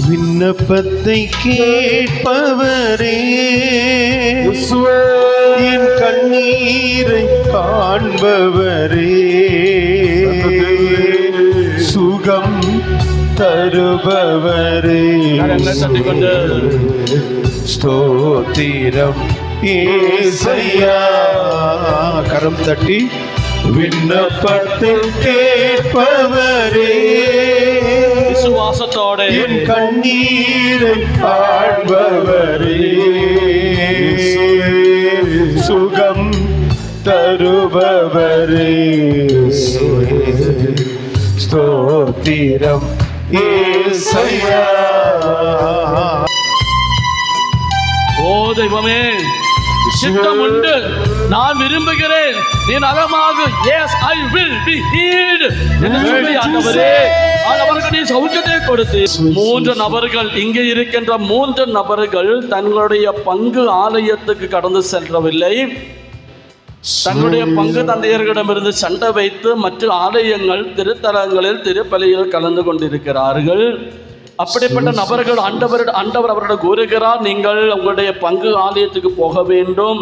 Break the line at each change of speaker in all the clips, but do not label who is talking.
விண்ணப்பத்தை கேட்பவரே, என் கண்ணீரை காண்பவரே, சுகம் தருபவரே, ஸ்தோத்திரம் ஏசையா. கரம் தட்டி விண்ணப்பத்தை கேட்பவரே,
விசுவாசத்தோட
என் கண்ணீரை ஆழ்பவரே, சுகம் தருபவரே, ஸ்தோத்திரம் ஏசையா.
ஓ தெய்வமே, சித்தம் உண்டு, நான் விரும்புகிறேன், நீ நலமாக, yes I will be healed என்று சொல்லி ஆண்டவரே அவர்களுக்கு நீ சௌக்கியத்தை கொடுத்து. 3 நபர்கள், இங்கே இருக்கின்ற 3 நபர்கள் தங்களுடைய பங்கு ஆலயத்துக்கு கடந்து சென்றவில்லை. தங்களுடைய பங்கு தந்தையர்களிடமிருந்து சண்டை வைத்து மற்ற ஆலயங்கள் திருத்தலங்களில் திருப்பலியில் கலந்து கொண்டிருக்கிறார்கள். அப்படிப்பட்ட நபர்கள் ஆண்டவர் அவரிடம் கூறுகிறார், நீங்கள் உங்களுடைய பங்கு ஆலயத்துக்கு போக வேண்டும்,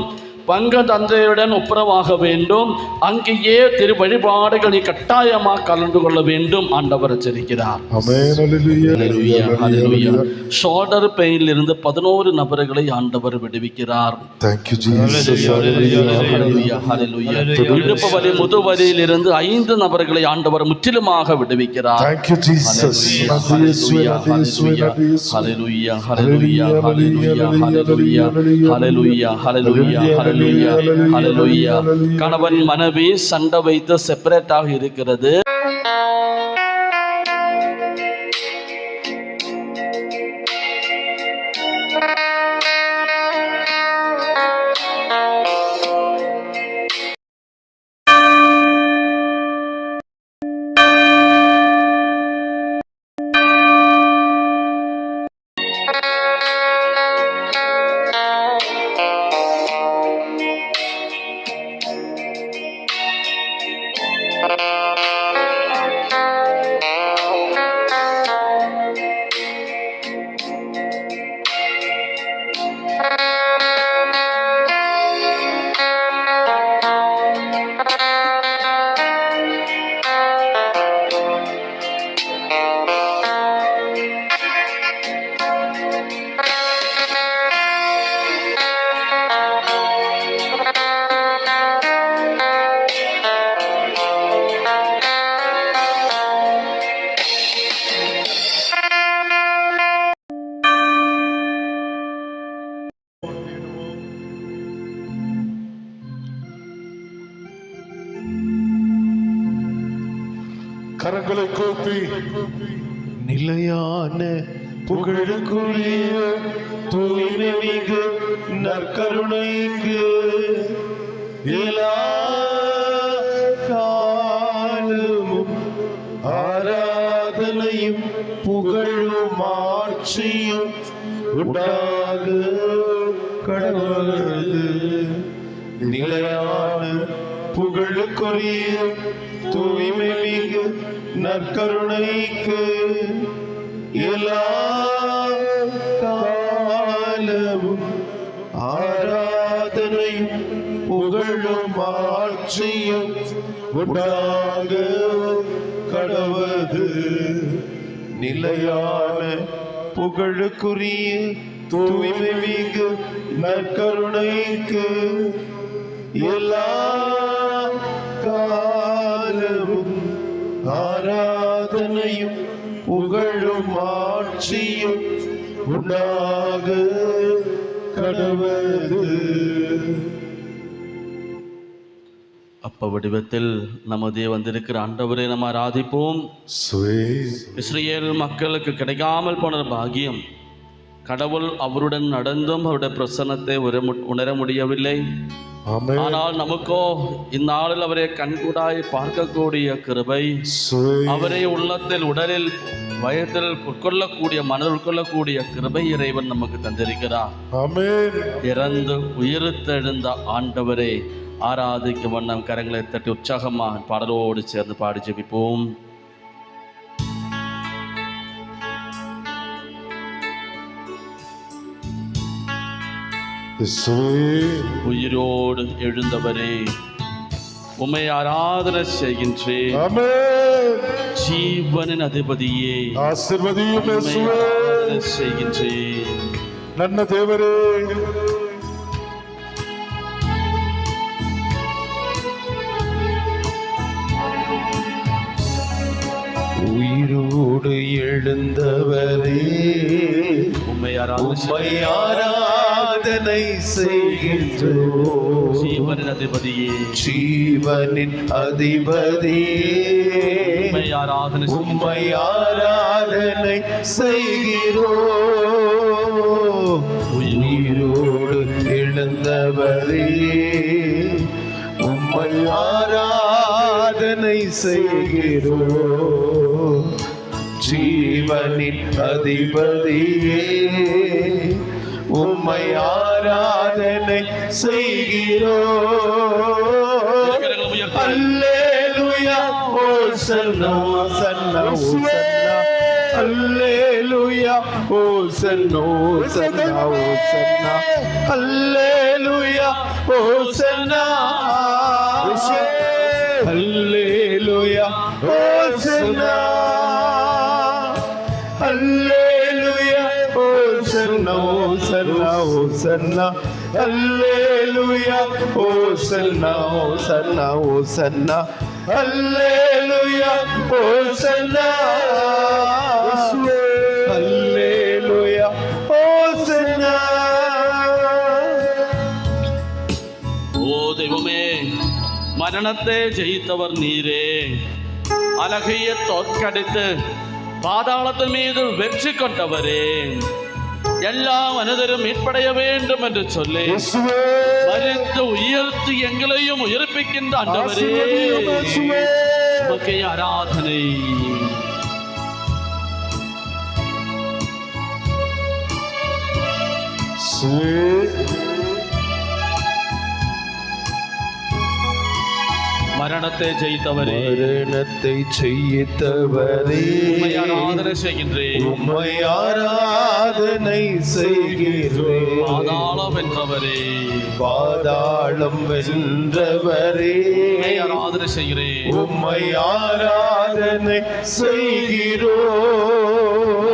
பங்கு தந்தையுடன் ஒப்புரவாக வேண்டும், அங்கேயே திரு வழிபாடுகள் நீ கட்டாயமாக கலந்து கொள்ள வேண்டும் ஆண்டவர் எச்சரிக்கிறார். ஷோல்டர் பெயினில் இருந்து 11 நபர்களை ஆண்டவர் விடுவிக்கிறார். இடுப்பு வலி முதுவலியில் இருந்து 5 நபர்களை ஆண்டவர் முற்றிலுமாக விடுவிக்கிறார். கணவன் மனைவி சண்டை வைத்து செப்பரேட்டாக இருக்கிறது.
கரங்களை கூப்பி நிலையான புகழுக்குரிய தூய்மை மிகு நற்கருணைக்கு எல்லா காலமும் ஆராதனையும் புகழும் ஆட்சியும் உண்டாக கடவுளது. நிலையான புகழுக்குரிய தூய்மை மிகு நற்கருணைக்கு எல்லா காலமும் ஆராதனையும் புகழும் ஆட்சியும் உண்டாக கடவுளது. நிலையான புகழுக்குரிய தூய்மை மிகு நற்கருணைக்கு எல்லா காலமும் ஆராதனையும் புகழும் ஆட்சியும் உண்டாக கடவுளது.
அப்ப வடிவத்தில் நமதே வந்திருக்கிற ஆண்டவரை நம்ம ஆராதிப்போம். இஸ்ரவேல் மக்களுக்கு கிடைக்காமல் போன பாக்கியம், கடவுள் அவருடன் நடந்தும் அவருடைய பிரசன்னத்தை உணர முடியவில்லை. ஆனால் நமக்கோ இந்நாளில் அவரை கண்கூடாய் பார்க்கக்கூடிய கிருபை, அவரை உள்ளத்தில் உடலில் வயதில் உட்கொள்ளக்கூடிய மனதில் உட்கொள்ளக்கூடிய கிருபை இறைவன் நமக்கு தந்திருக்கிறார். இறந்து உயிர்த்தெழுந்த ஆண்டவரை ஆராதிக்கும் வண்ணம் கரங்களை தட்டி உற்சாகமாக பாடலோடு சேர்ந்து பாடி ஜெபிப்போம்.
இயேசுவே
உயிரோடு எழுந்தவரே, உம்மை ஆராதனை செய்கின்றேன்.
ஆமென்.
ஜீவனின் அதிபதியே,
ஆசீர்வதியும்
உம்மை
இயேசுவே.
ஆராதனை செய்கின்றேன்.
ನನ್ನ ದೇವರೇ, உயிரோடு எழுந்தவரே,
உம்மை ஆராதனை
ஆராதனை செய்கின்றோம்.
ஜீவனின் அதிபதியே,
ஜீவனின் அதிபதியே,
உம்மை ஆராதனை
உம்மை ஆராதனை செய்கிறோம். உயிரோடு எழுந்தவரே, உம்மை ஆராதனை செய்கிறோம். ஜீவனின் அதிபதியே, உம்மை ஆராதனை செய்கிறோம். அல்லேலூயா, ஓசன்னா, ஓசன்னா, ஓசன்னா. அல்லேலூயா, ஓசன்னா, ஓசன்னா, ஓசன்னா. அல்லேலூயா, ஓசன்னா. அல்லேலூயா, ஓசன்னா. அல்லேலூயா, ஓசன்னா, ஓசன்னா, ஓசன்னா. அல்லேலூயா, ஓசன்னா, ஓசன்னா, ஓசன்னா. அல்லேலூயா, ஓசன்னா. அல்லேலூயா, ஓசன்னா.
ஓ தெய்வமே, மரணத்தை ஜெயித்தவர் நீரே. அழகையை தோற்கடித்து பாதாளத்தின் மீது வெற்றி கொண்டவரே, எல்லா மனிதரும் மீட்படைய வேண்டும் என்று சொல்லி மரித்து உயர்த்தி எங்களையும் உயிர்ப்பிக்கின்ற ஆண்டவரே, உமக்கு ஆராதனை. மரணத்தை ஜெயித்தவரே,
மரணத்தை ஜெயித்தவரே,
உம்மை ஆராதனை செய்கின்றேன்.
உம்மை ஆராதனை செய்கிறேன்.
பாதாளம் வென்றவரே,
பாதாளம் வென்றவரே,
உம்மை ஆராதனை செய்கிறேன்.
உம்மை ஆராதனை செய்கிறோம்.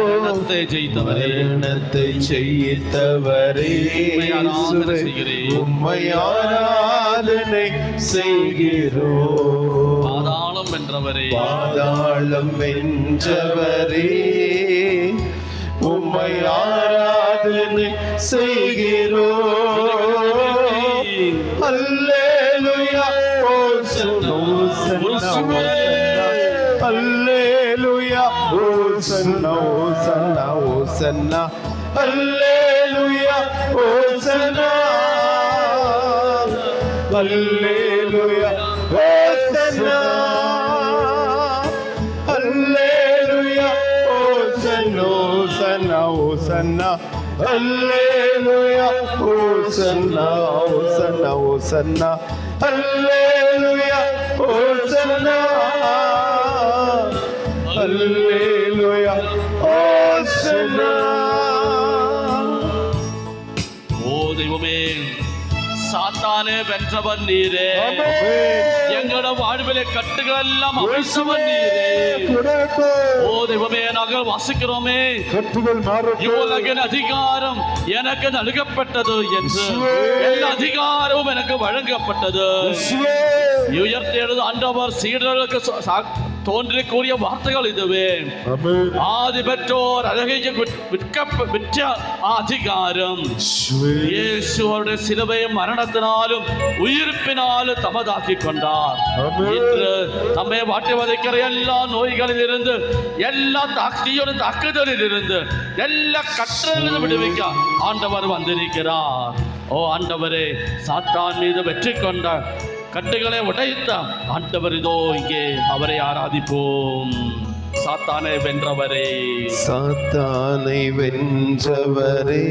மரணத்தை ஜெயித்தவரே,
மரணத்தை ஜெயித்தவரே,
உம்மை ஆராதனை செய்கிறேன்.
உம்மை ஆராதனை செய்கிறோம்.
பாதாளம் வென்றவரே,
பாதாளம் வென்றவரே, உம்மை ஆராதனை செய்கிறோம். அல்லேலூயா, ஓசன்னா, ஓசன்னா. அல்லேலூயா, ஓசன்னா, ஓசன்னா, ஓசன்னா. அல்லேலூயா, ஓசன்னா. அல்லேலூயா, ஓசன்னா. அல்லேலூயா, ஓசன்னா, ஓசன்னா, ஓசன்னா. அல்லேலூயா, ஓசன்னா, ஓசன்னா, ஓசன்னா. அல்லேலூயா, ஓசன்னா. அல்லேலூயா, ஓசன்னா.
ஓ தெய்வமே, சாத்தானே வென்றவர் நீரே. எங்களோட வாழ்விலே கட்டுகள் எல்லாம் அவிழ்த்தவர் நீரே. ஓ தெய்வமே, நாங்கள் வாசிக்கிறோமே,
கட்டுகள்
இவ்வுலகின் அதிகாரம் எனக்கு நல்கப்பட்டது என்று, எல்லா அதிகாரமும் எனக்கு வழங்கப்பட்டது. உயர்த்தெழுது ஆண்டவர் சீடர்களுக்கு தோன்றி கூறிய வார்த்தைகள் இதுவே. ஆதி பெற்றோர் அழகையை விற்ற அதிகாரம் இயேசுவோட சிலுவையை மரணத்தினாலும் உயிர்ப்பினாலும் தமதாக்கி கொண்டார். இன்று நம்மை வாட்டி வதைக்கிற எல்லா நோய்களில் இருந்து, எல்லா தாக்குதலில் இருந்து, எல்லா கற்றலிலும் விடுவிக்க ஆண்டவர் வந்திருக்கிறார். ஓ ஆண்டவரே, சாத்தான் மீது வெற்றி கொண்ட கட்டுகளை உடைத்த ஆண்டவர் இதோ இங்கே, அவரை ஆராதிப்போம். சாத்தானை வென்றவரே,
சாத்தானை வென்றவரே,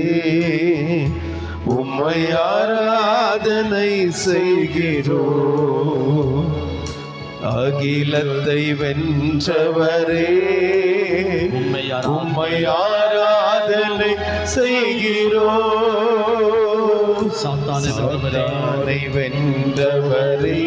உம்மை ஆராதனை செய்கிறோம். அகிலத்தை வென்றவரே,
உம்மை
உம்மை ஆராதனை ஆராதனை செய்கிறோம்.
சாத்தானை வென்றவரே,
சாத்தானை வென்றவரே,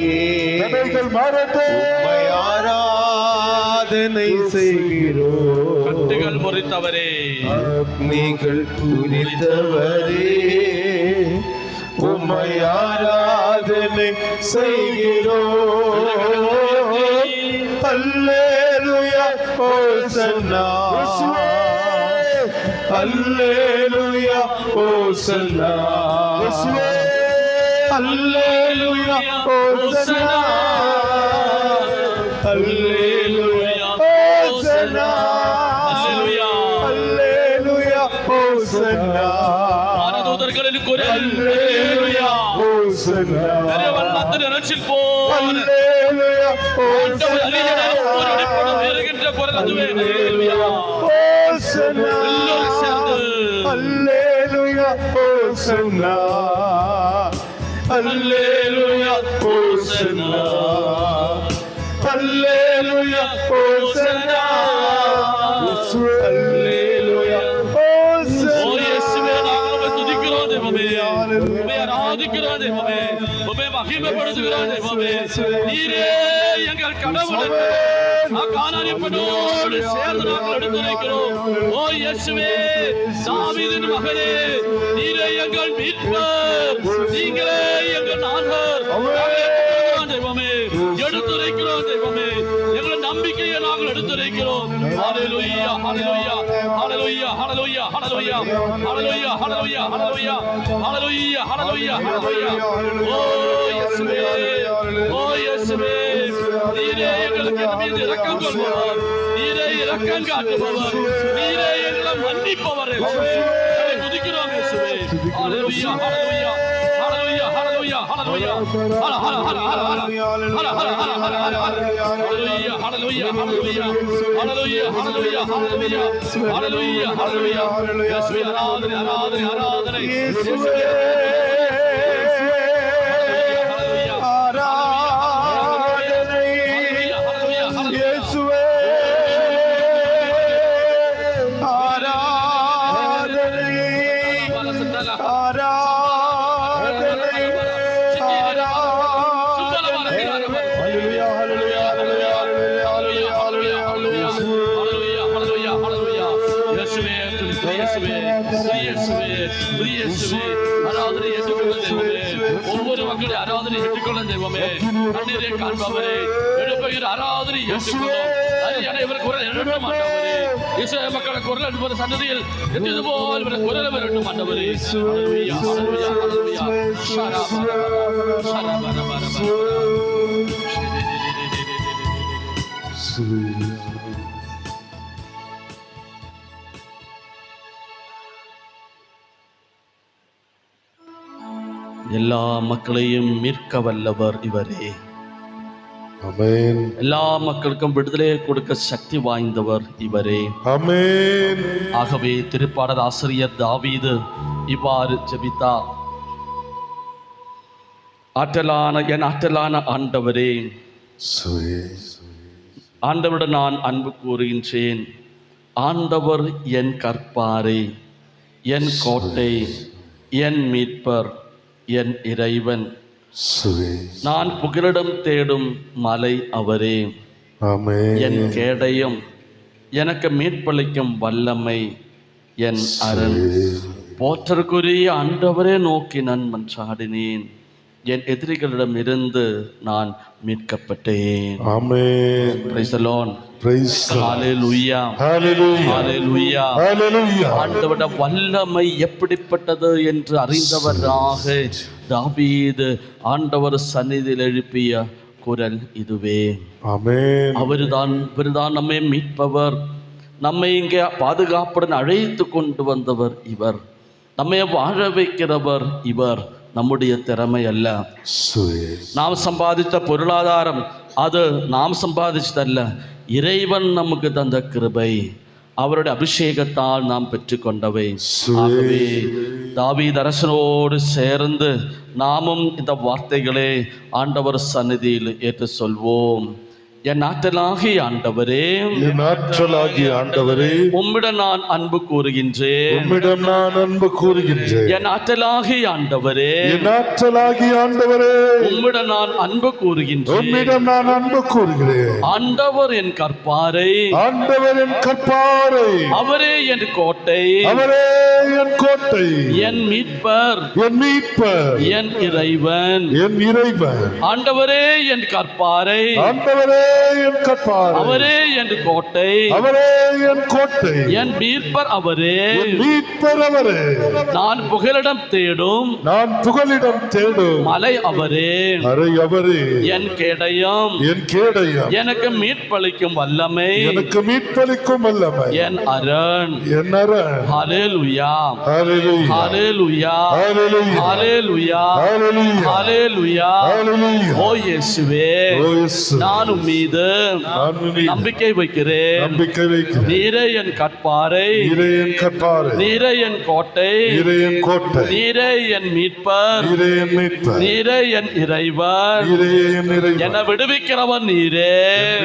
தடைகள் மாறட்டும்.
உம்மை ஆராதனை செய்கிறோம்.
கட்டுகள் முறித்தவரே,
அக்னிகள் குறித்தவரே, உம்மை ஆராதனை செய்கிறோம். அல்லேலூயா ஹோசன்னா, அல்லேலூயா ஹோசன்னா, அல்லேலூயா ஹோசன்னா, அல்லேலூயா ஹோசன்னா, அல்லேலூயா ஹோசன்னா.
வானதூதர்களின் குரல் அல்லேலூயா
ஹோசன்னா,
பெரியவன் மத்திய நினைச்சில் போ.
அல்லேலூயா
ஆண்டவர் அரியணையில் ஒவ்வொரு அடிப்படும் ஏறுகின்ற குரல் அதுவே. அல்லேலூயா.
ஹோசன்னா,
எல்லோரும் சேர்ந்து
அல்லேலூயா ஹோசன்னா, அல்லேலூயா ஹோசன்னா, அல்லேலூயா ஹோசன்னா, அல்லேலூயா ஹோசன்னா.
ஓ இயேசுவே, நாங்கள் உம்மை துதிக்கிறோம் தெய்வமே, உம்மை ஆராதிக்கிறோம் தெய்வமே, உம்மை மகிமைப்படுத்துகிறோம் தெய்வமே. நீரே எங்கள் கடவுள் என்று கானானிய பெண்ணோடு சேர்ந்து நாங்கள் எடுத்துரைக்கிறோம். ஓ இயேசுவே, தாவீதின் மகனே, நீரே எங்கள் மீட்பர், நீங்களே எங்கள் நான்கர். தெய்வமே, எடுத்துரைக்கிறோம் தெய்வமே, எங்கள் நம்பிக்கையை நாங்கள் எடுத்துரைக்கிறோம். ஹல்லேலூயா, ஹல்லேலூயா, ஹல்லேலூயா, ஹல்லேலூயா, ஹல்லேலூயா, ஹல்லேலூயா, ஹல்லேலூயா, ஹல்லேலூயா, ஹல்லேலூயா, ஹல்லேலூயா, ஹல்லேலூயா. ஓ இயேசுவே, ஓ இயேசுவே, நீரே எங்களுக்கு மீது இரக்கம் கொள்பவர், நீரே இரக்கம் காட்டுபவர், நீரே எங்களை மன்னிப்பவர். இயேசுவே, துதிக்கிறோம் இயேசுவே. ஹல்லேலூயா, ஹல்லேலூயா, ஹல்லேலூயா, ஹல்லேலூயா, ஹல்லேலூயா, ஹல ஹல ஹல ஹல ஹல ஹல ஹல ஹல ஹல ஹல ஹல. ஹல்லேலூயா, ஹல்லேலூயா, ஹல்லேலூயா, ஹல்லேலூயா, ஹல்லேலூயா, ஹல்லேலூயா, ஹல்லேலூயா, ஹல்லேலூயா. இயேசுவே, ஆராதனை, ஆராதனை, ஆராதனை. இயேசுவே,
ஆராதனை இயேசுவே, ஆராதனை, ஆராதனை, ஆராதனை. ஹல்லேலூயா, ஹல்லேலூயா, ஹல்லேலூயா, ஹல்லேலூயா, ஹல்லேலூயா, ஹல்லேலூயா.
ஒவ்வொரு மக்களுடைய ஆராதனை ஏற்றுக்கொள்ளும் தெய்வமே, கண்ணீரை காண்பவரே, எடுப்பகிற ஆராதனை ஏற்றுக்கொள்ளும். இவர் குரல் எழுத மாட்டவரே, இஸ்ரவேல் மக்கள் குரல் என்பது சன்னதியில் எட்டியது போல் இவர் குரல் வரட்டும் மாட்டவரே. ஹல்லேலூயா, ஹல்லேலூயா, ஹல்லேலூயா. எல்லா மக்களையும் மீட்க வல்லவர் இவரே.
ஆமென்,
எல்லா மக்களுக்கும் விடுதலையை கொடுக்க சக்தி வாய்ந்தவர் இவரே.
ஆமென்.
ஆகவே திருப்பாடல் ஆசிரியர் தாவீது இவ்வாறு ஜெபித்தார். என் ஆற்றலான ஆண்டவரே, ஆண்டவருடன் நான் அன்பு கூறுகின்றேன். ஆண்டவர் என் கற்பாரே, என் கோட்டை, என் மீட்பர், என் இறைவன். நான் புகலிடம் தேடும் மலை அவரே.
ஆமென்.
என் கேடயம், எனக்கு மீட்பளிக்கும் வல்லமை, என் அரண். போற்றற்குரிய ஆண்டவரே நோக்கி நான் மன்றாடினேன். என் எதிரிகளிடம் இருந்து நான் மீட்கப்பட்டேன்.
ஆமென்.
Praise the Lord.
Praise the Lord.
Hallelujah.
Hallelujah.
Hallelujah.
Hallelujah.
ஆண்டவருடைய வல்லமை எப்படிப்பட்டது என்று அறிந்தவராக தாவீது ஆண்டவர் சந்நிதியில் எழுப்பிய குரல் இதுவே.
ஆமென்.
அவர்தான் நம்மை மீட்பவர், நம்மை இங்கே பாதுகாப்புடன் அழைத்து கொண்டு வந்தவர் இவர், நம்மை வாழ வைக்கிறவர் இவர். நம்முடைய திறமை அல்ல, நாம் சம்பாதித்த பொருளாதாரம் அது நாம் சம்பாதிச்சதல்ல, இறைவன் நமக்கு தந்த கிருபை, அவருடைய அபிஷேகத்தால் நாம் பெற்றுக்கொண்டவை. ஆகவே தாவீது அரசனோடு சேர்ந்து நாமும் இந்த வார்த்தைகளே ஆண்டவர் சந்நிதியில் ஏற்று சொல்வோம். என் ஆற்றலாகிய ஆண்டவரே,
என் ஆற்றலாகிய ஆண்டவரே,
உம்மிடம் நான் அன்பு கூறுகின்றேன்.
உம்மிடம் நான் அன்பு கூறுகின்றேன்.
என் ஆற்றலாகிய ஆண்டவரே,
என் ஆற்றலாகிய ஆண்டவரே,
உம்மிடம் நான் அன்பு கூறுகின்றேன்.
உம்மிடம் நான் அன்பு கூறுகிறேன்.
ஆண்டவர் என் கற்பாரை,
ஆண்டவர் என் கற்பாரை,
அவரே என் கோட்டை,
அவரே என் கோட்டை,
என் மீட்பர்,
என் மீட்பர்,
என் இறைவன்.
என் இறைவன்.
ஆண்டவரே என் கற்பாரை,
ஆண்டவரே என் கற்பாரை,
அவரே என் கோட்டை,
அவரே என் கோட்டை,
என் மீட்பர் அவரே.
என் மீட்பர் அவரே.
நான் புகலிடம் தேடும்
நான் புகலிடம் தேடும்
மலை அவரே.
அறை அவரே.
என் கேடயம்,
என் கேடயம்,
எனக்கு மீட்பளிக்கும் வல்லமை,
எனக்கு மீட்பளிக்கும் வல்லமை,
என் அரண்.
என் அரண்.
ஹல்லேலூயா,
ஹல்லேலூயா,
ஹல்லேலூயா,
ஹல்லேலூயா,
ஹல்லேலூயா,
ஹல்லேலூயா,
ஹல்லேலூயா.
ஹல்லேலூயா.
ஓ இயேசுவே,
ஓ இயேசு,
நான் உம்மீது
நான் உன் மீது
நம்பிக்கை வைக்கிறேன்.
நம்பிக்கை வைக்கிறேன்.
நீரே என் கற்பாரை,
நீரே என் கற்பாரை,
நீரே என் கோட்டை,
நீரே என் கோட்டை,
நீரே என் மீட்பர்,
நீரே என் மீட்பர்,
நீரே என் இறைவன்.
நீரே என் இறைவன்.
என்னை விடுவிக்கிறவன் நீரே,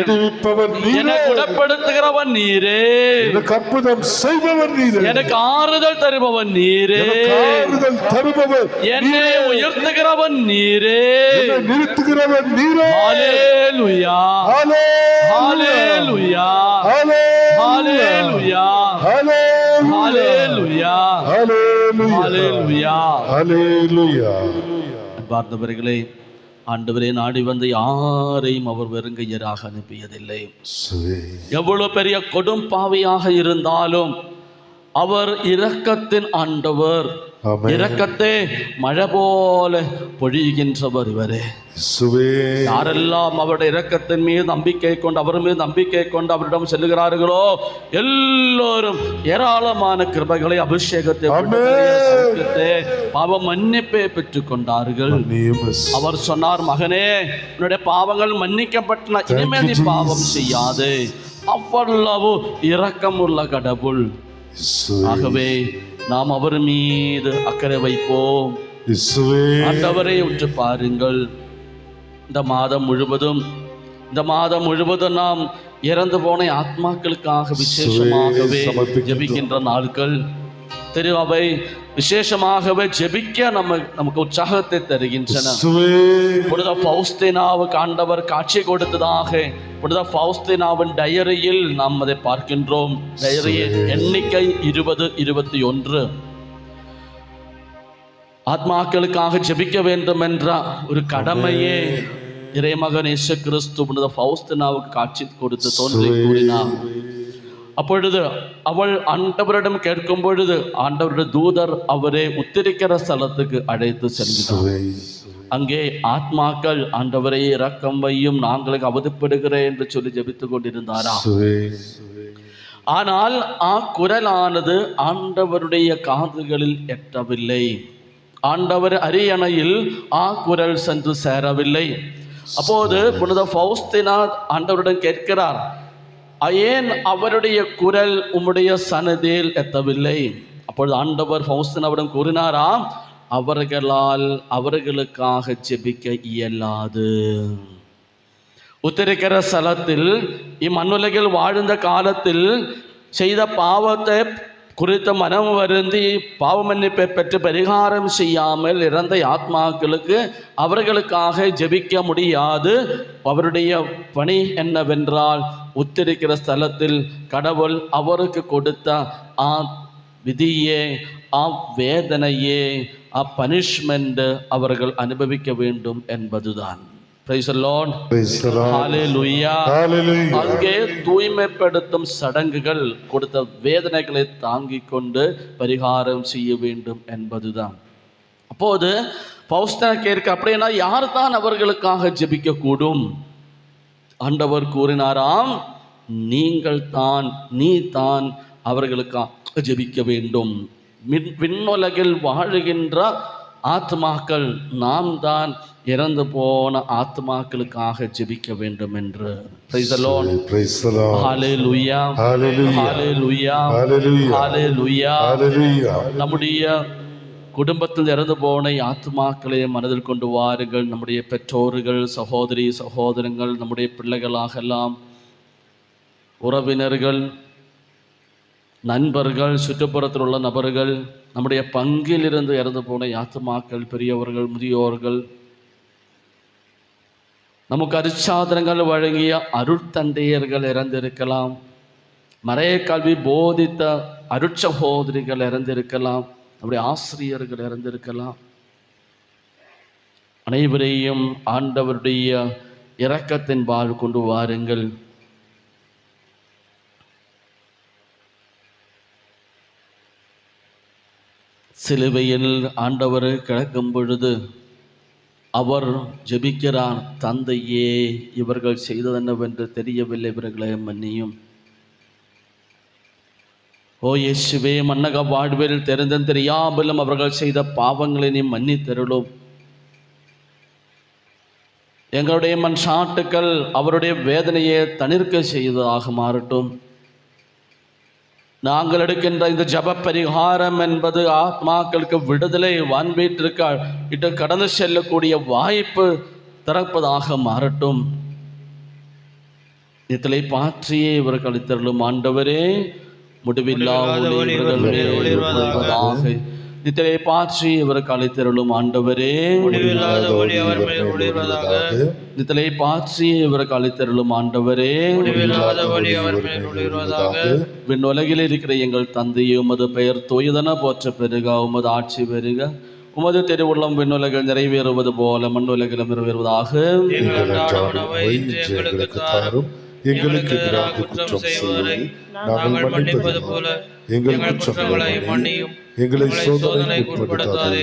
விடுவிப்பவர்
என்னை
நீரே,
குணப்படுத்துகிறவன் நீரே,
எனக்கு அற்புதம் செய்பவர் நீரே,
எனக்கு ஆறுதல் தருபவன் நீரே,
எனக்கு ஆறுதல் தருபவர்
என்னை உயர்த்துகிறவன் நீரே.
என்னை நிறுத்துகிறவர் நீரே.
ஹல்லேலூயா,
ஹல்லேலூயா,
ஹல்லேலூயா,
ஹல்லேலூயா,
ஹல்லேலூயா,
ஹல்லேலூயா,
ஹல்லேலூயா.
ஹல்லேலூயா.
பார்த்தவர்களே, ஆண்டவரே நாடி வந்து யாரையும் அவர் வெறுங்கையராக அனுப்பியதில்லை. எவ்வளவு பெரிய கொடும் பாவியாக இருந்தாலும் அவர் இரக்கத்தின் ஆண்டவர்.
ஆமென்.
இரக்கத்தை மழை போல பொழிகின்றவர் இவரே. யாரெல்லாம் அவருடைய இரக்கத்தின் மீது நம்பிக்கை கொண்டு, அவர் மீது நம்பிக்கை கொண்டு அவரிடம் செல்லுகிறார்களோ எல்லோரும் ஏராளமான கிருபைகளை, அபிஷேகத்தை, சௌக்கியத்தை, பாவ மன்னிப்பை பெற்றுக் கொண்டார்கள். அவர் சொன்னார், மகனே, உன்னுடைய பாவங்கள் மன்னிக்கப்பட்டன, இனிமேல் நீ பாவம் செய்யாதே. அவ்வளவு இரக்கமுள்ள கடவுள். ஆகவே நாம் அவர் மீது அக்கறை வைப்போம். ஆண்டவரை உற்று பாருங்கள். இந்த மாதம் முழுவதும் நாம் இறந்து போன ஆத்மாக்களுக்காக விசேஷமாகவே ஜெபிக்கின்ற நாட்கள். திருவை விசேஷமாகவே ஜெபிக்க நமக்கு உற்சாகத்தை தருகின்றன. புனித பவுஸ்தீனாவுக்கு ஆண்டவர் காட்சி கொடுத்ததாக புனித பவுஸ்தீனாவின் டயரியில் நாம் அதை பார்க்கின்றோம். டயரியின் எண்ணிக்கை 20-21. ஆத்மாக்களுக்காக ஜெபிக்க வேண்டும் என்ற ஒரு கடமையே இறைமகன் இயேசு கிறிஸ்து புனித பவுஸ்தீனாவுக்கு காட்சி கொடுத்து தோன்றி கூறினார். அப்பொழுது அவள் ஆண்டவரிடம் கேட்கும் பொழுது ஆண்டவருடைய தூதர் அவரை உத்திரிக்கிற ஸ்தலத்துக்கு அழைத்து செல்கிறார். அங்கே ஆத்மாக்கள் ஆண்டவரை இரக்கம் வையும், நாங்களுக்கு அவதிப்படுகிறேன் என்று சொல்லி ஜெபித்துக் கொண்டிருந்தாரா. ஆனால் குரலானது ஆண்டவருடைய காதுகளில் எட்டவில்லை. ஆண்டவர் அரியணையில் குரல் சென்று சேரவில்லை. அப்போது புனித பவுஸ்தீனா ஆண்டவரிடம் கேட்கிறார், ஏன் அவருடைய குரல் உம்முடைய சன்னதியில் எட்டவில்லை? அப்பொழுது ஆண்டவர் பவுஸ்தீனாவிடம் கூறினாராம், அவர்களுக்காக ஜெபிக்க இயலாது. உத்திரிக்கிற ஸ்தலத்தில் இம்மண்ணுலகில் வாழ்ந்த காலத்தில் செய்த பாவத்தை குறித்த மனம் வருந்தி பாவ மன்னிப்பை பெற்று பரிகாரம் செய்யாமல் இறந்த ஆத்மாக்களுக்கு அவர்களுக்காக ஜெபிக்க முடியாது. அவருடைய பணி என்னவென்றால், உத்திரிக்கிற ஸ்தலத்தில் கடவுள் அவருக்கு கொடுத்த விதியே, வேதனையே, பனிஷ்மெண்ட் அவர்கள் அனுபவிக்க வேண்டும் என்பதுதான். Praise the Lord. Hallelujah. அங்கே தூய்மைப்படுத்தும் சடங்குகள் கொடுத்த வேதனைகளை தாங்கிக் கொண்டு பரிகாரம் செய்ய வேண்டும் என்பதுதான். அப்போது பவுஸ்தீனா கேட்க, அப்படின்னா யார் தான் அவர்களுக்காக ஜெபிக்க கூடும்? ஆண்டவர் கூறினாராம், நீ தான் அவர்களுக்காக ஜெபிக்க வேண்டும். விண்ணுலகில் வாழுகின்ற ஆத்மாக்கள் நாம் தான் இறந்து போன ஆத்மாக்களுக்காக ஜெபிக்க வேண்டும் என்று. Praise the Lord. Hallelujah. Hallelujah. Hallelujah. நம்முடைய குடும்பத்தில் இறந்து போன ஆத்மாக்களை மனதில் கொண்டு வாருங்கள். நம்முடைய பெற்றோர்கள், சகோதரி சகோதரங்கள், நம்முடைய பிள்ளைகளாகலாம், உறவினர்கள், நண்பர்கள், சுற்றுப்புறத்தில் உள்ள நபர்கள், நம்முடைய பங்கிலிருந்து இறந்து போன ஆத்துமாக்கள், பெரியவர்கள், முதியோர்கள், நமக்கு அருட்சாதனங்கள் வழங்கிய அருட்தந்தையர்கள் இறந்திருக்கலாம், மறைய கல்வி போதித்த அருட்சகோதரிகள் இறந்திருக்கலாம், நம்முடைய ஆசிரியர்கள் இறந்திருக்கலாம். அனைவரையும் ஆண்டவருடைய இரக்கத்தின் பால் கொண்டு வாருங்கள். சிலுவையில் ஆண்டவர் கிடக்கும் பொழுது அவர் ஜெபிக்கிறார், தந்தையே, இவர்கள் செய்ததென்னவென்று தெரியவில்லை, இவர்களை மன்னியும். ஓ இயேசுவே, மன்னக வாழ்வில் தெரிந்தும் தெரியாமலும் அவர்கள் செய்த பாவங்களை நீ மன்னித்தருளும். எங்களுடைய மன்றாட்டுக்கள் அவருடைய வேதனையை தணிர்க்க செய்ததாக மாறட்டும். நாங்கள் எடுக்கின்ற இந்த ஜப பரிகாரம் என்பது ஆத்மாக்களுக்கு விடுதலை, வான்வீட்டிற்கு இட்டு கடந்து செல்லக்கூடிய வாய்ப்பு திறப்பதாக மாறட்டும். இத்தலை பாற்றியே இவர்கள் அளித்தருளும். ஆண்டவரே, முடிவில்லா ஒளிர்வதாக நித்திரை பாற்றி இவருக்கு அளித்தருளும். ஆண்டவரே, நித்திரை பாற்றி இவருக்கு அளித்தருளும். ஆண்டவரே, விண்ணுலகில் இருக்கிற எங்கள் தந்தையே, உமது பெயர் தூயதென போற்ற பெருக, உமது ஆட்சி பெருக, உமது திருவுள்ளம் விண்ணுலகில் நிறைவேறுவது போல மண்ணுலகிலும் நிறைவேறுவதாக.
எங்களுக்கு எதிராக குற்றம் செய்வதை நாங்கள் மன்னிப்பது போல எங்கள் குற்றங்களை மன்னியும், எங்களை சோதனைக்கு உட்படுத்தாதே,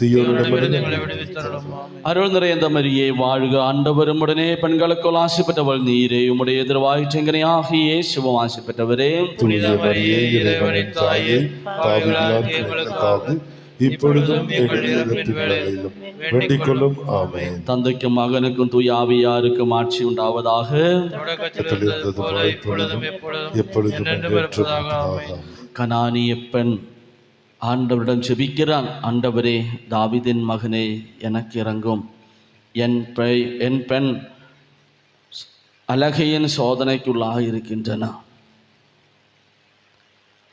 தீயோரிடமிருந்து எங்களை விடுவித்தருளும்.
அருள் நிறைந்த மரியே வாழ்க, ஆண்டவரும் உடனே பெண்களுக்குள் ஆசி பெற்றவள் நீரே, உம்முடைய எதிர்வாய்ச்செங்கனையாகிய இயேசுவும் ஆசி பெற்றவரே.
புனித மரியே, இறைவனின் தாயே, பாவிகளாகிய எங்களுக்காக இப்பொழுதும் எங்கள் இறப்பின் வேளையிலும் வேண்டிக் கொள்ளும். ஆமென்.
தந்தைக்கும் மகனுக்கும் தூய ஆவியாருக்கும் ஆட்சி உண்டாவதாக. கனானிய பெண் ஆண்டவரிடம் ஜெபிக்கிறான், ஆண்டவரே, தாவீதின் மகனே, எனக்கு இறங்கும். என் பெண் அழகையின் சோதனைக்குள்ளாக இருக்கின்றன.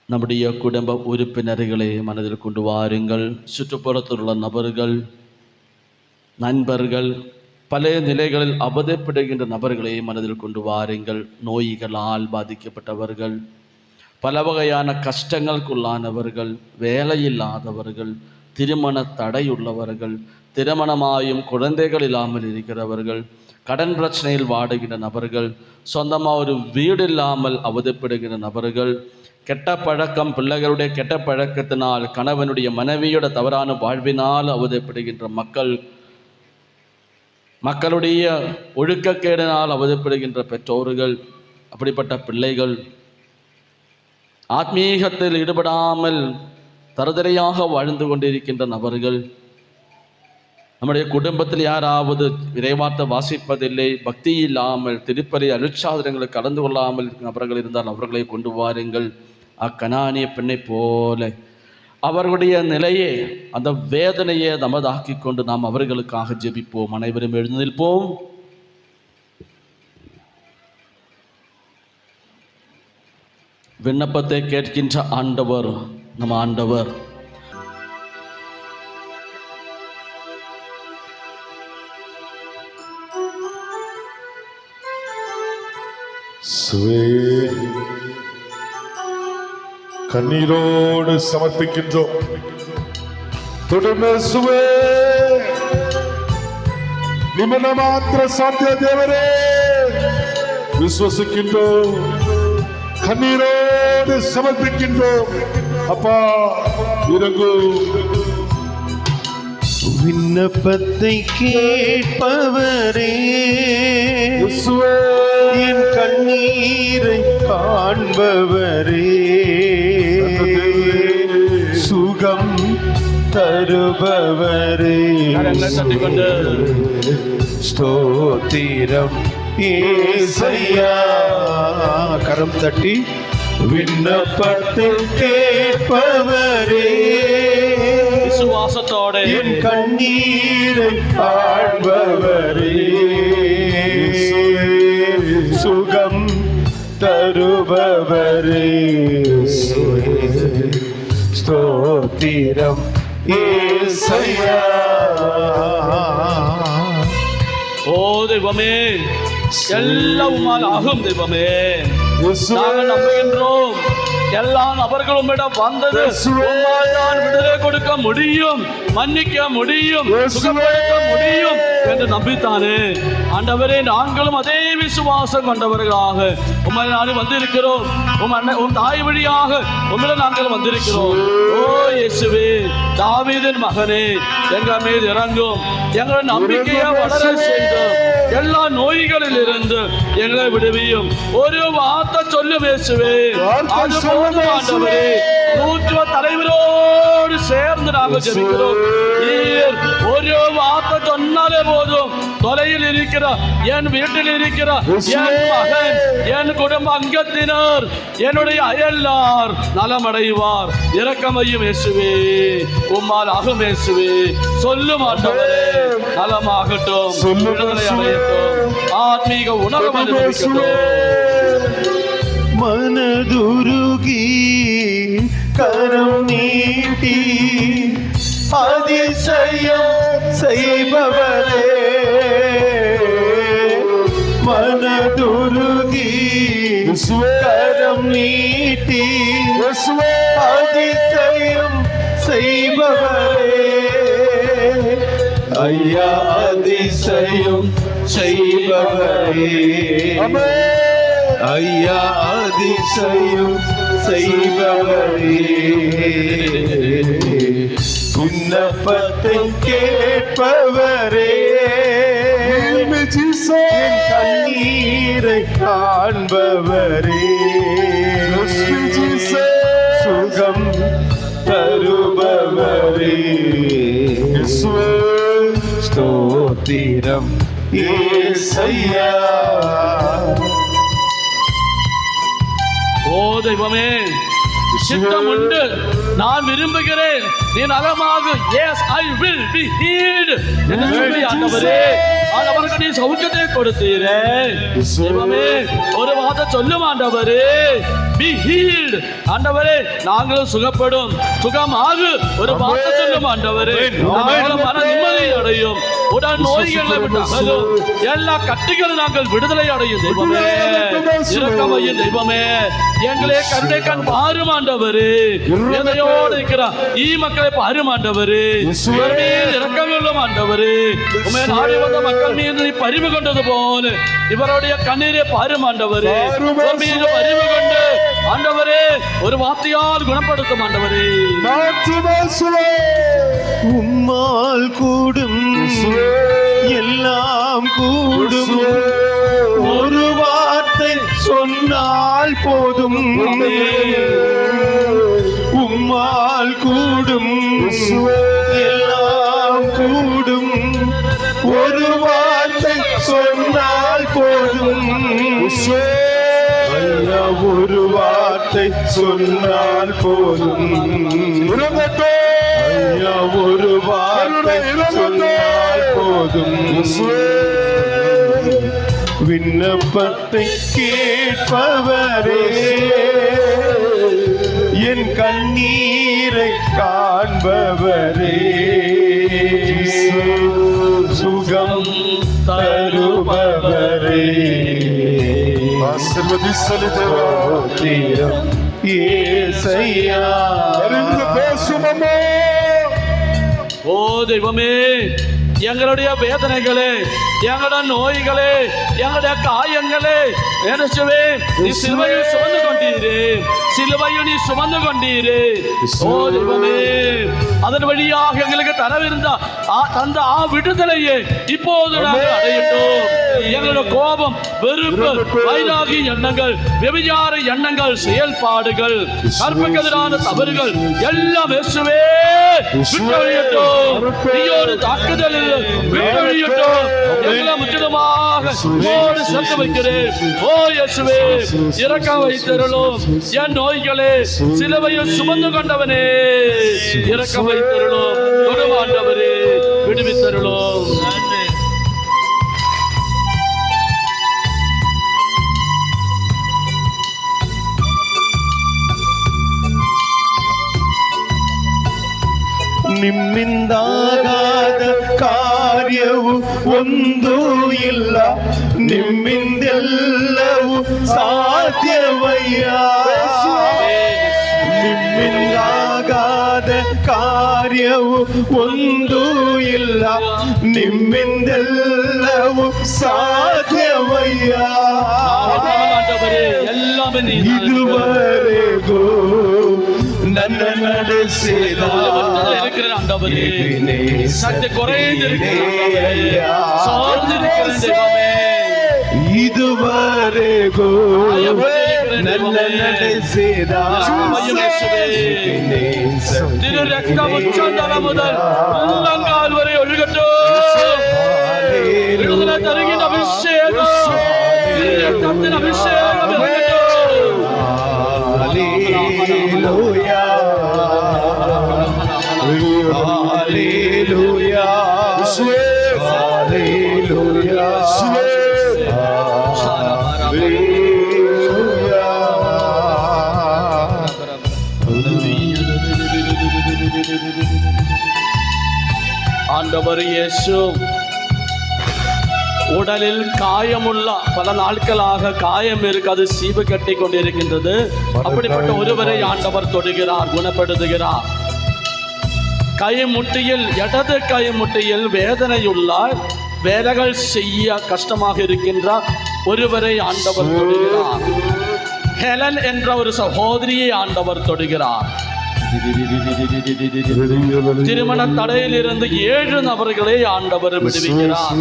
நம்முடைய குடும்ப உறுப்பினர்களை மனதில் கொண்டு வாருங்கள். சுற்றுப்புறத்தில் உள்ள நபர்கள், நண்பர்கள், பல நிலைகளில் அவதிப்படுகின்ற நபர்களை மனதில் கொண்டு வாருங்கள். நோய்களால் பாதிக்கப்பட்டவர்கள், பல வகையான கஷ்டங்களுக்குள்ளானவர்கள், வேலையில்லாதவர்கள், திருமண தடையுள்ளவர்கள், திருமணமாயும் குழந்தைகள் இல்லாமல் இருக்கிறவர்கள், கடன் பிரச்சனையில் வாடுகின்ற நபர்கள், சொந்தமாக ஒரு வீடு இல்லாமல் அவதிப்படுகின்ற நபர்கள், கெட்ட பழக்கம், பிள்ளைகளுடைய கெட்ட பழக்கத்தினால், கணவனுடைய மனைவியோட தவறான வாழ்வினால் அவதிப்படுகின்ற மக்களுடைய ஒழுக்கக்கேடினால் அவதிப்படுகின்ற பெற்றோர்கள், அப்படிப்பட்ட பிள்ளைகள், ஆத்மீகத்தில் ஈடுபடாமல் தரதரையாக வாழ்ந்து கொண்டிருக்கின்ற நபர்கள், நம்முடைய குடும்பத்தில் யாராவது இறைவார்த்தை வாசிப்பதில்லை, பக்தி இல்லாமல் திருப்பலி அருட்சாதனங்களை கலந்து கொள்ளாமல் இருக்கும் நபர்கள் இருந்தால் அவர்களை கொண்டு வாருங்கள். அக்கனானிய பெண்ணை போல அவர்களுடைய நிலையை, அந்த வேதனையை நமதாக்கி கொண்டு நாம் அவர்களுக்காக ஜெபிப்போம். அனைவரும் எழுந்திருப்போம். விண்ணப்பத்தை கேட்கின்ற ஆண்டவர் நம் ஆண்டவர்.
கண்ணீரோடு சமர்ப்பிக்கின்றோம். தொடர்ந்து சுவே நிமிட மாத்திர சாத்திய தேவரே விசுவசிக்கின்றோம், கண்ணீரோடு சமர்ப்பிக்கின்றோம். அப்பா இறங்கும்.
விண்ணப்பத்தை கேட்பவரே, என் கண்ணீரை காண்பவரே, சுகம் தருபவரே, ஸ்தோத்திரம் ஏசையா. கரம் தட்டி விண்ணப்பத்தை கேட்பவரே,
விசுவாசத்தோட
என் கண்ணீரை ஆழ்பவரே சுகம் தருபவரே ஸ்தோத்திரம் ஏசையா.
ஓ தெய்வமே, எல்லாம் உம்மால் ஆகும் தெய்வமே. நாங்கள் நம்புகின்றோம், எல்லா நபர்களும் வந்தது உம்மால் தான் விடுதலை கொடுக்க முடியும், மன்னிக்க முடியும், சுகப்படுத்த முடியும் என்று நம்பித்தானே ஆண்டவரே. நாங்களும் அதே விசுவாசம் கொண்டவர்களாக உம்மை நாடு வந்திருக்கிறோம். உம் தாய் வழியாக உம்மிட நாங்கள் வந்திருக்கிறோம். ஓ இயேசுவே, தாவீதின் மகனே, எங்கள் மீது இறங்கும், எங்களை நம்பிக்கையை வளர செய்தோம், எல்லா நோய்களில் இருந்து எங்களை விடுவியும். ஒரு வார்த்தை சொல்லும் இயேசுவே, அது போதும் ஆண்டவரே. நூற்றுவ தலைவரோடு சேர்ந்து நாங்கள் ஜெபிக்கிறோம். நீர் ஒரு வார்த்தை சொன்னாலே போதும், தொலையில் இருக்கிற என் வீட்டில் இருக்கிற என் மகன், என் குடும்ப அங்கத்தினர், என்னுடைய அயலார் நலமடைவார். இரக்கமையும் இயேசுவே, உம்மால் ஆகும் இயேசுவே. சொல்லும் ஆண்டவரே, நலமாகட்டும், விடுதலை அடையட்டும், ஆத்மீக உணர்வு அனுபவிக்கட்டும்.
மனதுருகி கரம் நீட்டி அதிசயம் செய்பவரே, மனதுருகி கரம் நீட்டி அதிசயம் செய்பவரே, ஐயா அதிசயம் செய்பவரே, ஐயா அதிசயம் செய்பவரே, விண்ணப்பத்தை கேட்பவரே, என் கண்ணீரை காண்பவரே, சுகம் தருபவரே, ஸ்தோத்திரம் ஏசையா.
ஓ தெய்வமே, சித்தம் உண்டு, நான் விரும்புகிறேன், நீ நலமாக. Yes I will be healed என்று சொல்லி ஆண்டவரே, ஆண்டவருக்கு நீ சௌக்கியத்தை கொடுத்தீரே. தெய்வமே, ஒரு வார்த்தை சொல்லும் ஆண்டவரே, பி ஹீல்ட் ஆண்டவரே, நாங்களும் சுகப்படும், சுகமாகு ஒரு வார்த்தை சொல்லும் ஆண்டவரே. நாங்களும் மன நிம்மதி அடையும், உடல் நோய்களை விட்டு அகலும், எல்லா கட்டுகளும் நாங்கள் விடுதலை அடையும். தெய்வமே, இரக்கமையும் தெய்வமே, எங்களே கருணை கண் பாரும் ஆண்டவரே. எதையோடு இருக்கிற ஈ மக்களை பாரும் ஆண்டவரே, இரக்கமுள்ள ஆண்டவரே. உண்மை நாடி வந்த மக்கள் மீது நீ பரிவு கொண்டது போல இவருடைய கண்ணீரை பாரும் ஆண்டவரே. மீது பரிவு கொண்டு ஆண்டவரே ஒரு வார்த்தையால் குணப்படுத்தும் ஆண்டவரே.
உம்மால் கூடும் எல்லாம் கூடும், ஒரு வார்த்தை சொன்னால் போதும். உம்மால் கூடும் எல்லாம் கூடும், ஒரு வார்த்தை சொன்னால் போதும். ஐயா ஒரு வார்த்தை சொன்னால் போதும், ஐயா ஒரு வார்த்தை சொன்னால் போதும். விண்ணப்பத்தை கேட்பவரே, என் கண்ணீரை காண்பவரே, சுகம் தருபவரே, ஸ்தோத்திரம் ஏசையா.
ஓ தெய்வமே, எங்களுடைய வேதனைகளே, எங்களுடைய நோய்களே, எங்களுடைய காயங்களே இயேசுவே நீ சிலுவையில் சுமந்து கொண்டீரே, சிலுவையில் நீ சுமந்து கொண்டீரே. ஓ தெய்வமே, அதன் வழியாக எங்களுக்கு தந்த விடுதலையே இப்போது நாங்கள் அடையட்டும். எங்களுடைய கோபம், வெறுப்பு, வைராகி எண்ணங்கள், விபச்சார எண்ணங்கள், செயல்பாடுகள், கற்புக்கெதிரான தவறுகள் எல்லாம் இயேசுவே விட்டொழியட்டும். நீயோடு தாக்குதலில் விட்டொழியட்டும். எங்களை முற்றிலுமாக உம்மோடு சேர்த்து வைக்கிறேன். ஓ இயேசுவே, இரக்கம் வைத்தருளும். என் நோய்களே சிலுவையில் சுமந்து கொண்டவனே, இரக்கம் வைத்தருளும். ஆண்டவரே, விடுவித்தருளும். நன்றி.
ನಿಮ್ಮಿಂದಾಗಾದ ಕಾರ್ಯವು ಒಂದೂ ಇಲ್ಲ, ನಿಮ್ಮಿಂದೆಲ್ಲವೂ ಸಾಧ್ಯವಯ್ಯ. ನಿಮ್ಮಿಂದಾಗಾದ ಕಾರ್ಯವು ಒಂದೂ ಇಲ್ಲ, ನಿಮ್ಮಿಂದೆಲ್ಲವೂ ಸಾಧ್ಯವಯ್ಯ. ಇದುವರೆಗೂ ನನ್ನ ನಡೆಸಿದ ಇದುವರೆಗೂ ನನ್ನ ನಡೆಸಿದ
உள்ளங்கால் வரை ஒழுகட்டும். தருகின்ற அபிஷேகம், அபிஷேகம்
Hallelujah, Hallelujah, Hallelujah,
ஆண்டவர் இயேசு உடலில் காயமுள்ள பல நாட்களாக காயம் இருக்கு, அது சீவு கட்டி கொண்டிருக்கின்றது. அப்படிப்பட்ட ஒருவரை ஆண்டவர் தொடுகிறார், குணப்படுத்துகிறார். கைமுட்டியில், இடது கைமுட்டியில் வேதனையுள்ளார், வேலைகள் செய்ய கஷ்டமாக இருக்கின்றார். ஒருவரை ஆண்டவர் தொடுகிறார். ஹெலன் என்ற ஒரு சகோதரியை ஆண்டவர் தொடுகிறார். திருமண தடையில் இருந்து 7 நபர்களை ஆண்டவர் விடுவிக்கிறார்.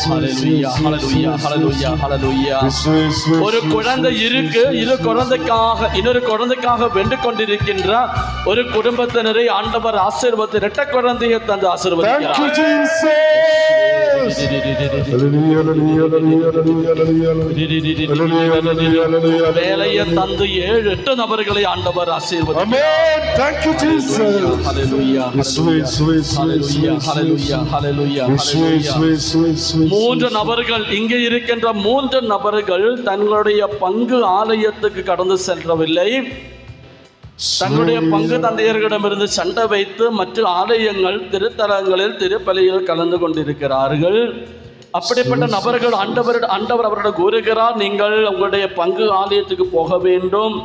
ஹல்லேலூயா, ஹல்லேலூயா, ஹல்லேலூயா, ஹல்லேலூயா. ஒரு குழந்தை இருக்கு, இன்னொரு குழந்தைக்காக வென்று கொண்டிருக்கின்ற ஒரு குடும்பத்தினரை ஆண்டவர் ஆசீர்வதித்து 2 குழந்தையை தந்து ஆசீர்வதிக்கிறார். வேலையை தந்து 7-8 நபர்களை ஆண்டவர் ஆசீர்வதிக்கிறார்.
Thank you, Jesus.
Hallelujah. Hallelujah. Hallelujah. Hallelujah. Hallelujah. 3 நபர்கள், இங்கே இருக்கின்ற 3 நபர்கள் தங்களுடைய பங்கு ஆலயத்துக்கு கடந்து சென்றவில்லை. தங்களுடைய பங்கு தந்தையர்களிடமிருந்து சண்டை வைத்து மற்ற ஆலயங்கள், திருத்தலங்களில், திருப்பலியில் கலந்து கொண்டிருக்கிறார்கள். அப்படிப்பட்ட நபர்கள் ஆண்டவர் அவரிடம் கூறுகிறார், நீங்கள் உங்களுடைய பங்கு ஆலயத்துக்கு போக வேண்டும்,